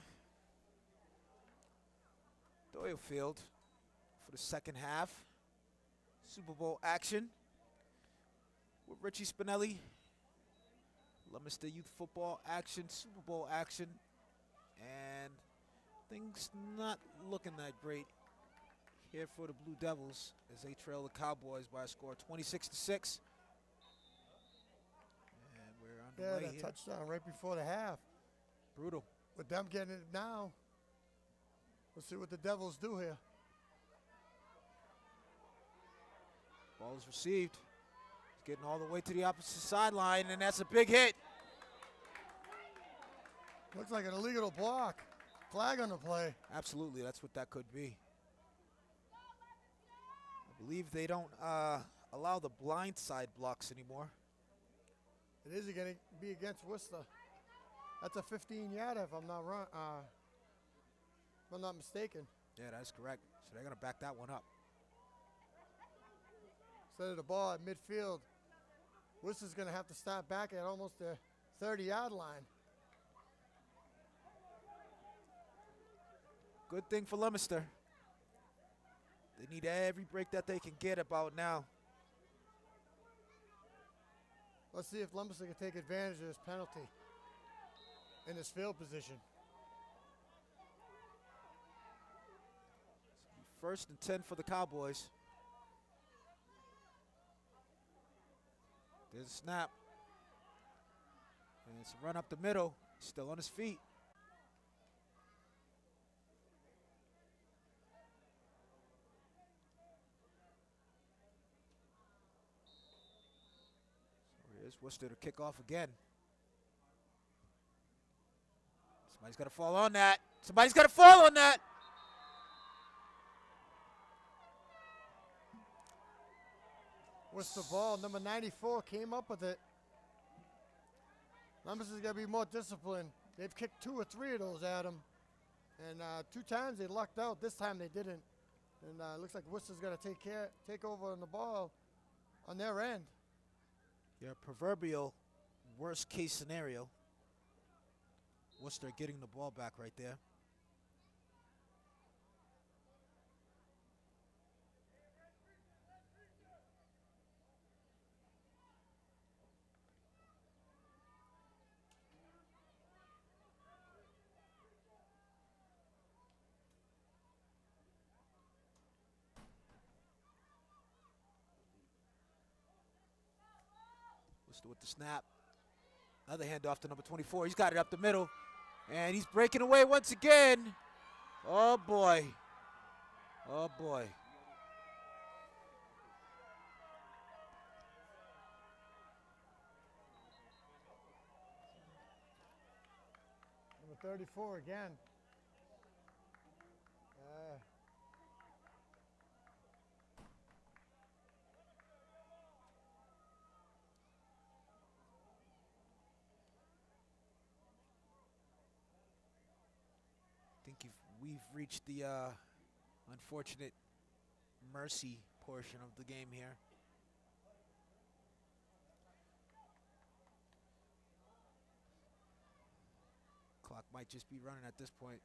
Doyle Field for the second half. Super Bowl action with Richie Spinelli. Leominster Youth Football action, Super Bowl action. And things not looking that great here for the Blue Devils as they trail the Cowboys by a score of 26-6. And we're underway that here. touchdown right before the half. Brutal. With them getting it now, let's see what the Devils do here. Ball is received. He's getting all the way to the opposite sideline, and that's a big hit. Looks like an illegal block. Flag on the play. Absolutely, that's what that could be. I believe they don't allow the blind side blocks anymore. It is going to be against Worcester. That's a 15-yarder if I'm not wrong. If I'm not mistaken. Yeah, that's correct. So they're going to back that one up. Instead of the ball at midfield, Worcester's going to have to start back at almost the 30-yard line. Good thing for Leominster. They need every break that they can get about now. Let's see if Leominster can take advantage of this penalty in this field position. First and 10 for the Cowboys. There's a snap. And it's a run up the middle. Still on his feet. So here's Worcester to kick off again. Somebody's got to fall on that. Somebody's got to fall on that. Worcester ball, number 94 came up with it. Leominster's got to be more disciplined. They've kicked 2 or 3 of those at him. And 2 times they lucked out. This time they didn't. And it looks like Worcester's got to take over on the ball on their end. Your proverbial worst case scenario. Worcester getting the ball back right there. Worcester with the snap. Another handoff to number 24. He's got it up the middle. And he's breaking away once again. Oh, boy. Oh, boy. Number 34 again. We've reached the unfortunate mercy portion of the game here. Clock might just be running at this point.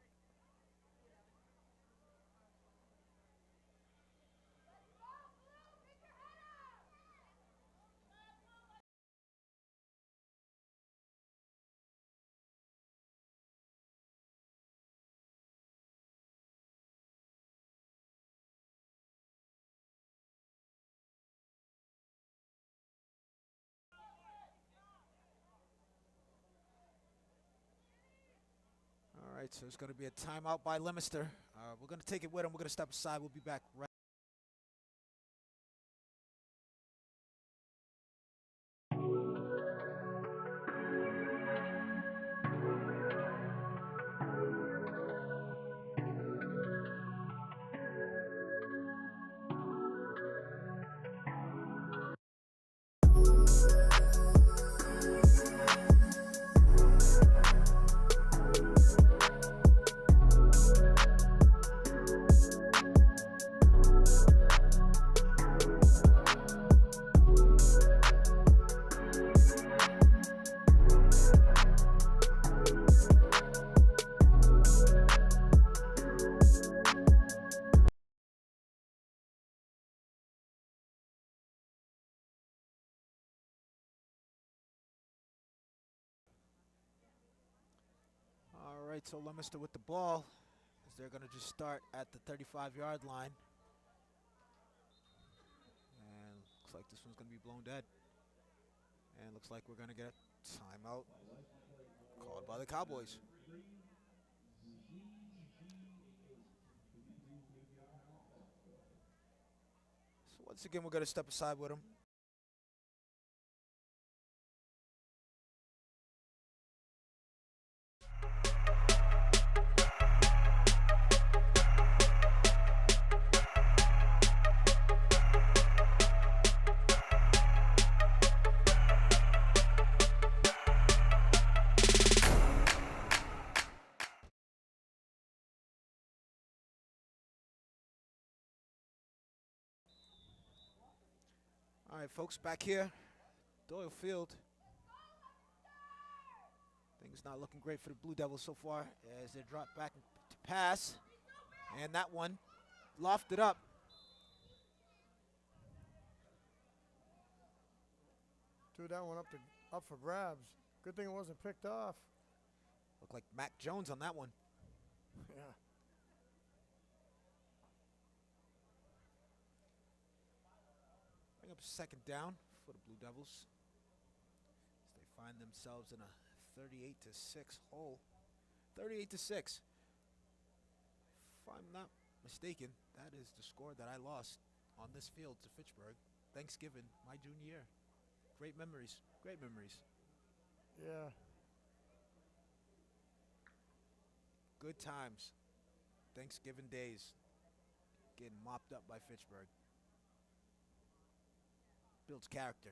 right, so it's going to be a timeout by Leominster. We're going to take it with him. We're going to step aside. We'll be back right. All right, so Leominster with the ball, as they're going to just start at the 35-yard line. And looks like this one's going to be blown dead. And looks like we're going to get a timeout called by the Cowboys. So once again, we're going to step aside with them. All right, folks, back here, Doyle Field. Things not looking great for the Blue Devils so far as they drop back to pass. And that one lofted up. Threw that one up for grabs. Good thing it wasn't picked off. Looked like Mac Jones on that one. Yeah. Bring up second down for the Blue Devils as they find themselves in a 38-6 hole. 38-6. If I'm not mistaken, that is the score that I lost on this field to Fitchburg. Thanksgiving, my junior year. Great memories. Great memories. Yeah. Good times. Thanksgiving days. Getting mopped up by Fitchburg. Builds character.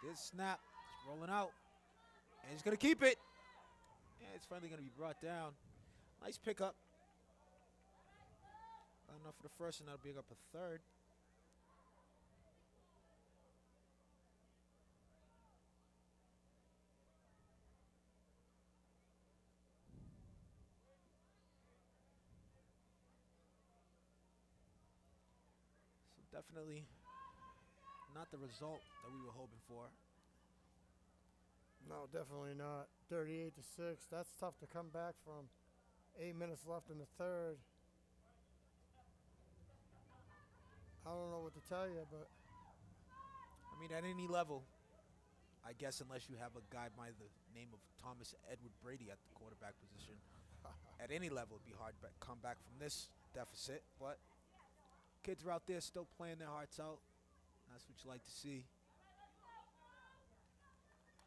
This snap is rolling out. And he's going to keep it. And it's finally going to be brought down. Nice pickup. Not enough for the first, and that'll bring up a third. So definitely not the result that we were hoping for. No, definitely not. 38-6. That's tough to come back from. 8 minutes left in the third. I don't know what to tell you, but I mean, at any level, I guess unless you have a guy by the name of Thomas Edward Brady at the quarterback position, at any level it'd be hard to come back from this deficit. But kids are out there still playing their hearts out. That's what you like to see.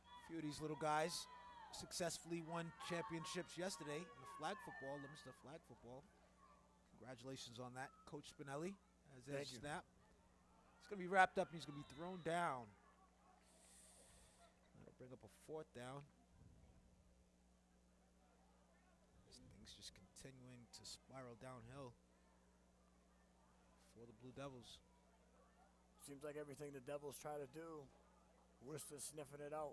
A few of these little guys successfully won championships yesterday in the flag football, Leominster flag football. Congratulations on that, Coach Spinelli. As their snap. It's going to be wrapped up and he's going to be thrown down. That'll bring up a fourth down. This thing's just continuing to spiral downhill for the Blue Devils. seems like everything the Devils try to do, Worcester's sniffing it out.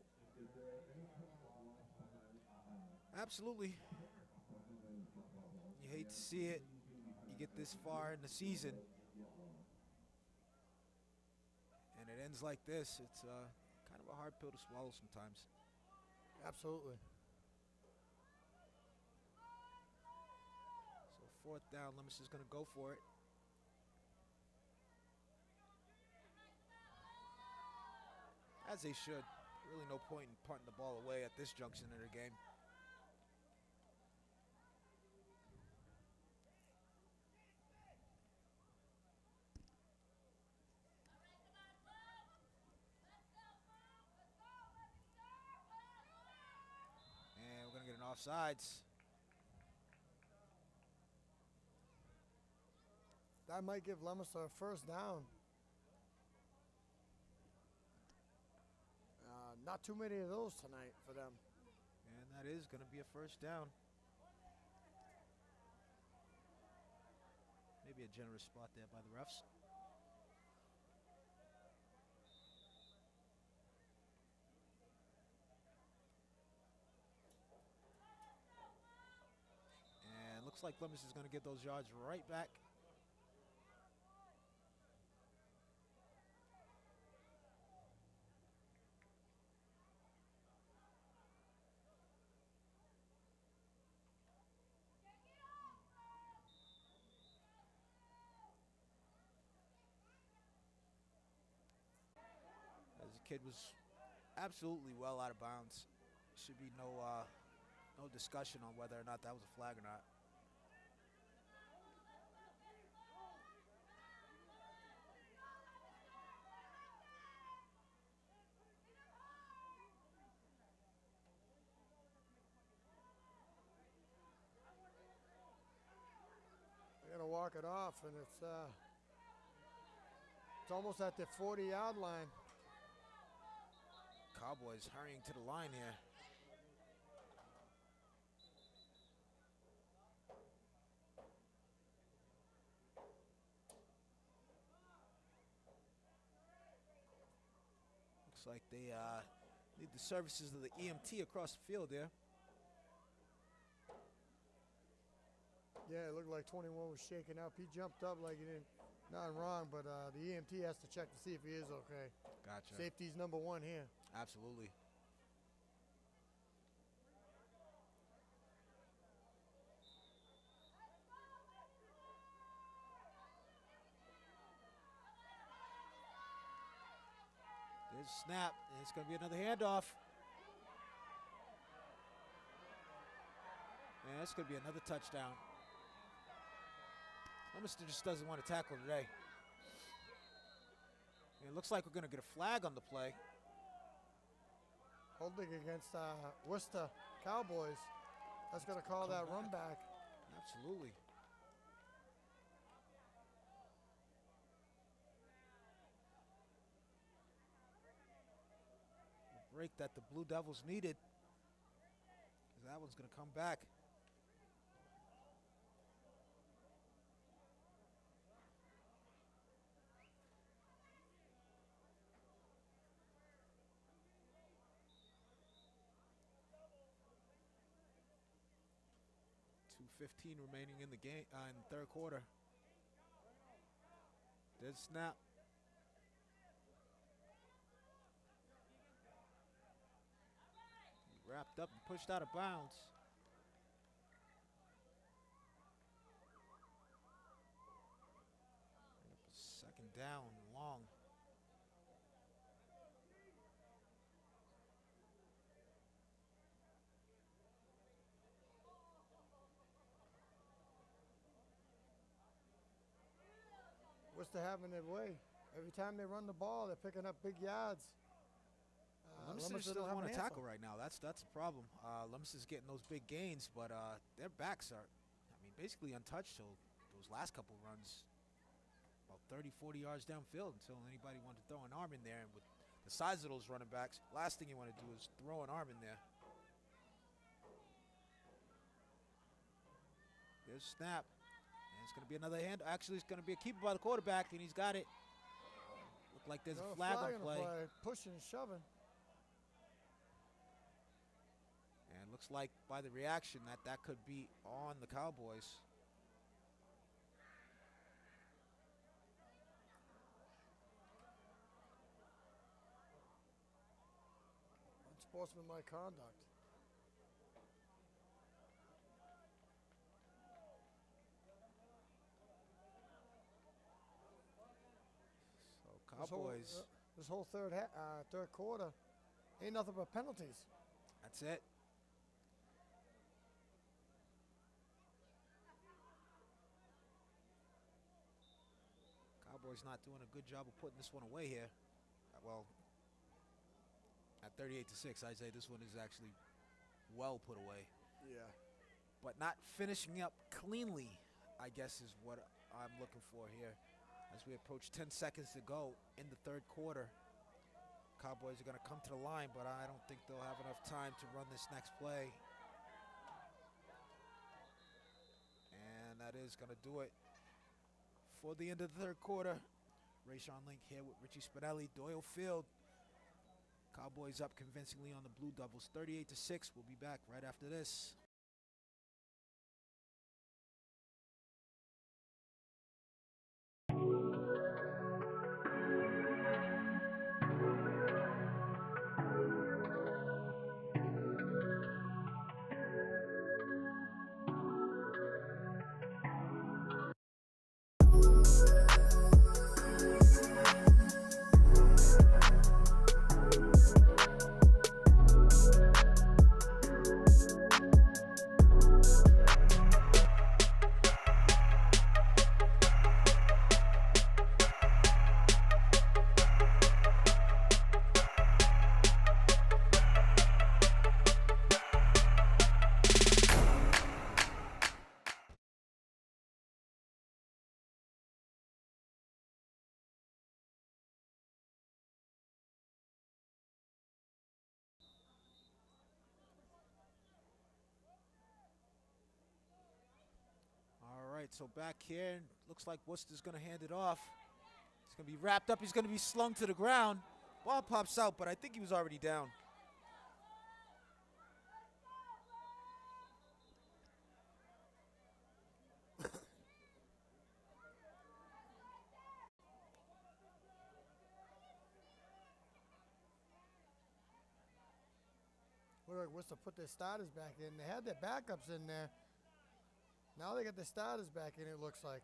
Absolutely. You hate to see it. You get this far in the season, and it ends like this. It's kind of a hard pill to swallow sometimes. Absolutely. So fourth down, Leominster's going to go for it. as they should. Really no point in punting the ball away at this junction of the game. And we're going to get an offsides. That might give Leominster a first down. Not too many of those tonight for them. And that is going to be a first down. Maybe a generous spot there by the refs. And looks like Leominster is going to get those yards right back. Kid was absolutely well out of bounds. Should be no discussion on whether or not that was a flag or not. They're gonna walk it off, and it's almost at the 40-yard line. Cowboys hurrying to the line here. Looks like they need the services of the EMT across the field there. Yeah, it looked like 21 was shaken up. He jumped up like he didn't, nothing wrong, but the EMT has to check to see if he is okay. Gotcha. Safety's number one here. Absolutely. There's a snap, and it's going to be another handoff. And that's going to be another touchdown. Leominster just doesn't want to tackle today. And it looks like we're going to get a flag on the play. Holding against Worcester Cowboys. That's going to call that run back. Absolutely. The break that the Blue Devils needed. That one's going to come back. .2:15 remaining in the game, in the third quarter. There's a snap. He wrapped up and pushed out of bounds. Second down, long. Worcester having their way. Every time they run the ball, they're picking up big yards. Leominster just doesn't want to tackle right now. That's the problem. Leominster's getting those big gains, but their backs are, basically untouched till those last couple runs. About 30, 40 yards downfield until anybody wanted to throw an arm in there. And with the size of those running backs, last thing you want to do is throw an arm in there. There's a snap. And it's going to be another hand. Actually, it's going to be a keeper by the quarterback, and he's got it. Look like there's a flag on play. Pushing and shoving. And it looks like by the reaction that could be on the Cowboys. Unsportsmanlike conduct. Cowboys. this whole third quarter ain't nothing but penalties. That's it. Cowboys not doing a good job of putting this one away here. Well, at 38-6, I'd say this one is actually well put away. Yeah. But not finishing up cleanly, I guess, is what I'm looking for here. As we approach 10 seconds to go in the third quarter, Cowboys are going to come to the line, but I don't think they'll have enough time to run this next play. And that is going to do it for the end of the third quarter. Rayshawn Link here with Richie Spinelli, Doyle Field. Cowboys up convincingly on the Blue Devils, 38-6. We'll be back right after this. So back here, looks like Worcester's going to hand it off. He's going to be wrapped up. He's going to be slung to the ground. Ball pops out, but I think he was already down. Worcester put their starters back in. They had their backups in there. Now they got the starters back in, it looks like.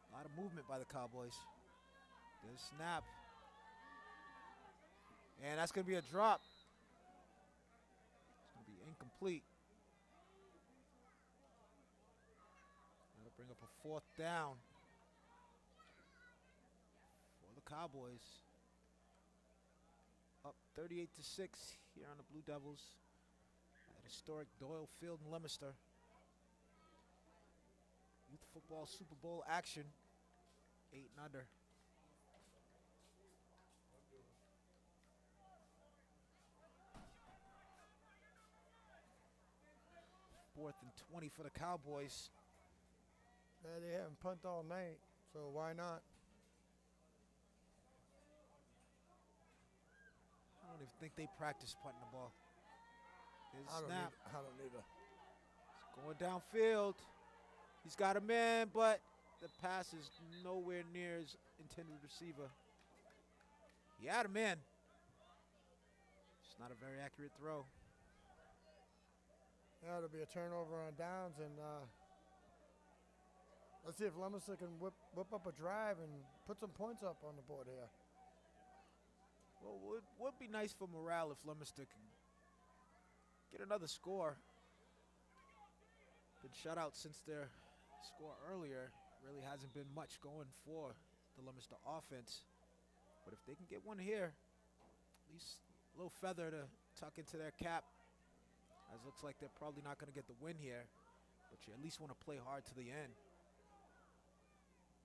A lot of movement by the Cowboys. There's a snap. And that's going to be a drop. It's going to be incomplete. That'll bring up a fourth down for the Cowboys. Up 38-6 here on the Blue Devils at historic Doyle Field in Leominster. Youth football Super Bowl action, 8 and under. Fourth and 20 for the Cowboys. Yeah, they haven't punted all night, so why not? I don't even think they practice punting the ball. Here's a I snap. don't either. He's going downfield. He's got him in, but the pass is nowhere near his intended receiver. He had him in. It's not a very accurate throw. Yeah, it'll be a turnover on downs, and let's see if Leominster can whip up a drive and put some points up on the board here. Well, would be nice for morale if Leominster can get another score. Been shut out since their score earlier. Really hasn't been much going for the Leominster offense. But if they can get one here, at least a little feather to tuck into their cap. As it looks like they're probably not going to get the win here. But you at least want to play hard to the end.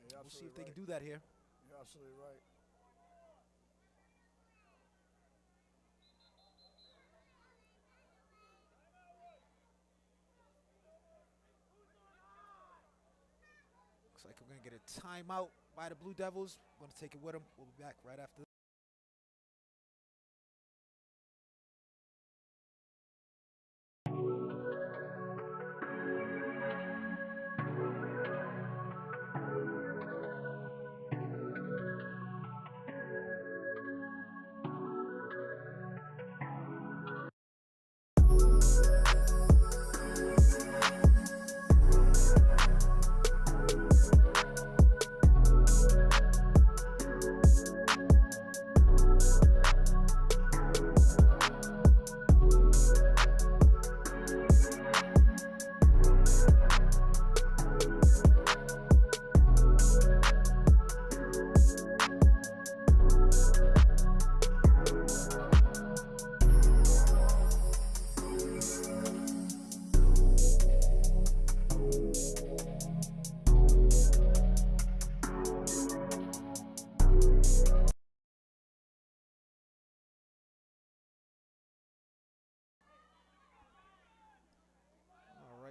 We'll see if they can do that here. You're absolutely right. Looks like we're going to get a timeout by the Blue Devils. We're going to take it with them. We'll be back right after this.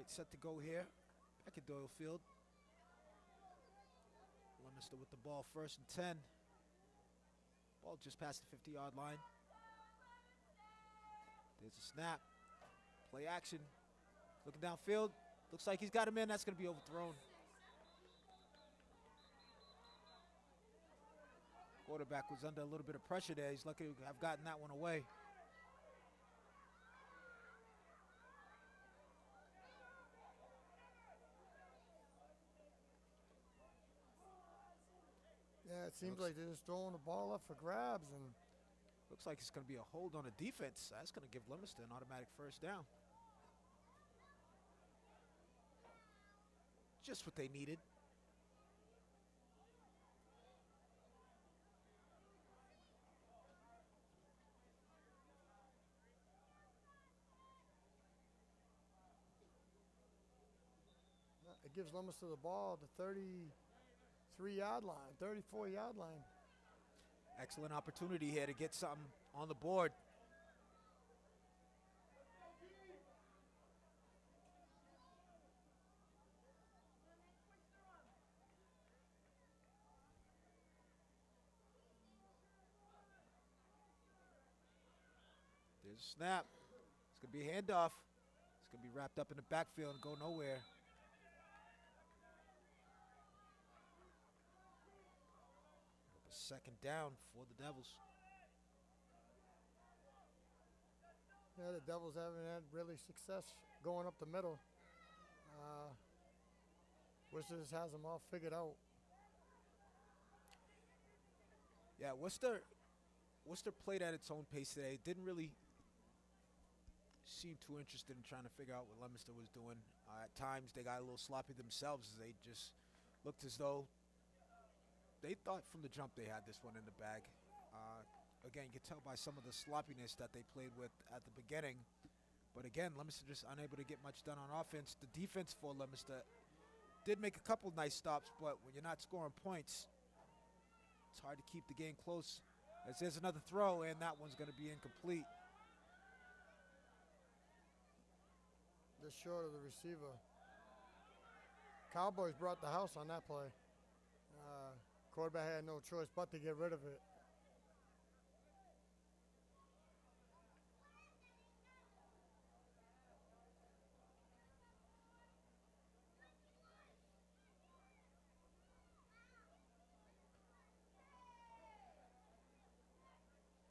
right, set to go here. Back at Doyle Field. Leominster with the ball, 1st and 10. Ball just past the 50-yard line. There's a snap. Play action. Looking downfield. Looks like he's got him in. That's going to be overthrown. Quarterback was under a little bit of pressure there. He's lucky to have gotten that one away. Yeah, it seems like they're just throwing the ball up for grabs, and looks like it's going to be a hold on the defense. That's going to give Leominster an automatic 1st down. Just what they needed. it gives Leominster the ball at the 33-yard line, 34-yard line. Excellent opportunity here to get something on the board. There's a snap. It's going to be a handoff. It's going to be wrapped up in the backfield and go nowhere. A 2nd down for the Devils. Yeah, the Devils haven't had really success going up the middle. Worcester just has them all figured out. Yeah, Worcester played at its own pace today. Didn't really seem too interested in trying to figure out what Leominster was doing. At times, they got a little sloppy themselves as they just looked as though they thought from the jump they had this one in the bag. Again, you can tell by some of the sloppiness that they played with at the beginning. But again, Leominster just unable to get much done on offense. The defense for Leominster did make a couple nice stops, but when you're not scoring points, it's hard to keep the game close. As there's another throw, and that one's going to be incomplete. Just short of the receiver. Cowboys brought the house on that play. Quarterback had no choice but to get rid of it.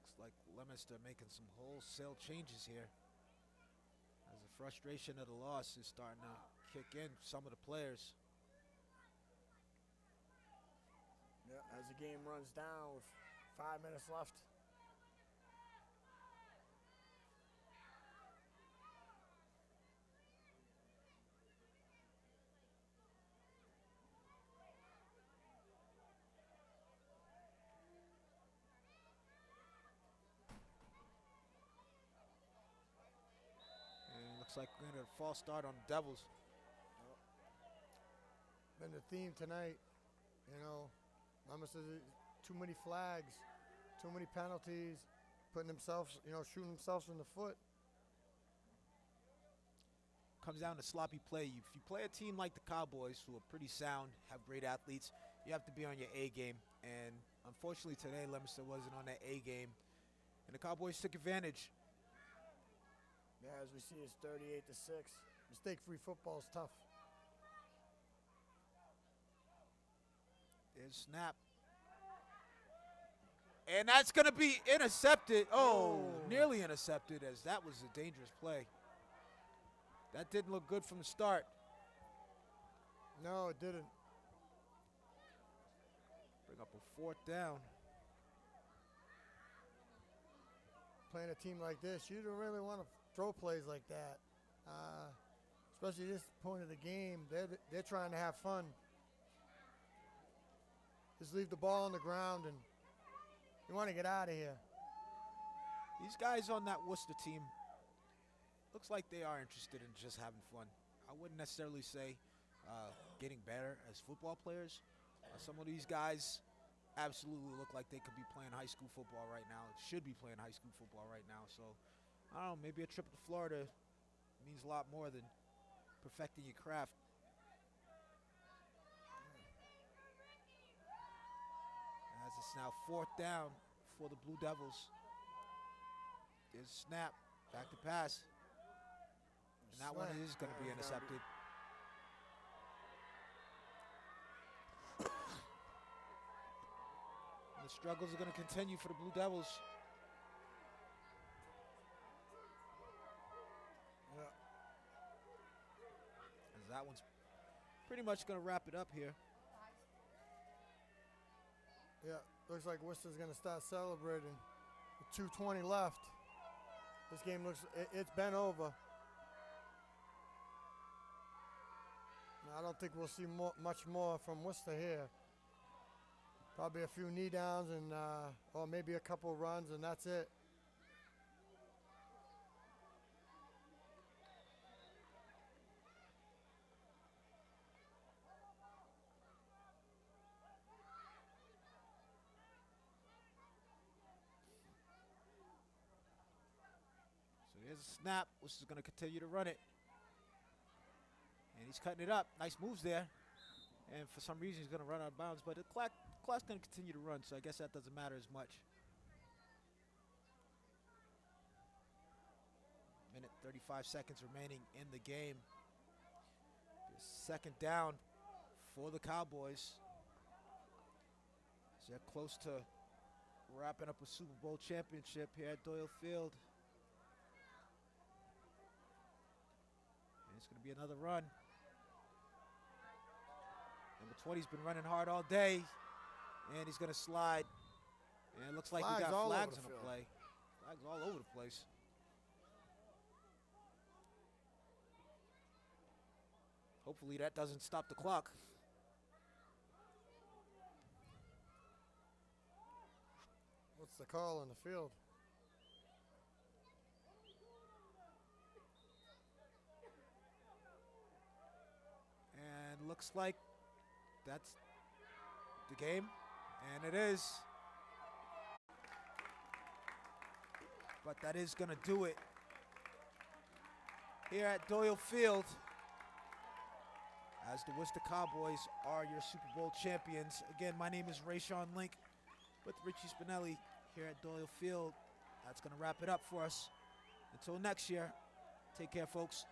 Looks like Leominster making some wholesale changes here, as the frustration of the loss is starting to kick in some of the players. Yeah, as the game runs down with 5 minutes left. And looks like we're going to get a false start on the Devils. Been the theme tonight, you know. Leominster, too many flags, too many penalties, putting themselves, shooting themselves in the foot. Comes down to sloppy play. If you play a team like the Cowboys, who are pretty sound, have great athletes, you have to be on your A game. And unfortunately today, Leominster wasn't on that A game, and the Cowboys took advantage. Yeah, as we see, it's 38-6. Mistake-free football is tough. There's snap. And that's going to be intercepted. Oh, nearly intercepted, as that was a dangerous play. That didn't look good from the start. No, it didn't. Bring up a 4th down. Playing a team like this, you don't really want to throw plays like that. Especially this point of the game, they're trying to have fun. Just leave the ball on the ground, and you want to get out of here. These guys on that Worcester team, looks like they are interested in just having fun. I wouldn't necessarily say getting better as football players. Some of these guys absolutely look like they could be playing high school football right now. Should be playing high school football right now. So, I don't know, maybe a trip to Florida means a lot more than perfecting your craft. As it's now 4th down for the Blue Devils. There's a snap, back to pass. And that one is going to be intercepted. And the struggles are going to continue for the Blue Devils. Yeah. As that one's pretty much going to wrap it up here. Yeah, looks like Worcester's going to start celebrating. With 2:20 left. This game looks, it's been over. Now, I don't think we'll see much more from Worcester here. Probably a few knee downs and, or maybe a couple runs, and that's it. So here's a snap. Worcester's going to continue to run it. And he's cutting it up. Nice moves there. And for some reason, he's going to run out of bounds. But the clock's going to continue to run, so I guess that doesn't matter as much. Minute 35 seconds remaining in the game. 2nd down for the Cowboys. So they're close to wrapping up a Super Bowl championship here at Doyle Field. And it's going to be another run. Number 20's been running hard all day, and he's going to slide. And it looks like we got flags on the play. Flags all over the place. Hopefully that doesn't stop the clock. What's the call on the field? And looks like that's the game, and it is. But that is going to do it here at Doyle Field, as the Worcester Cowboys are your Super Bowl champions. Again, my name is Rayshawn Link with Richie Spinelli here at Doyle Field. That's going to wrap it up for us. Until next year, take care, folks.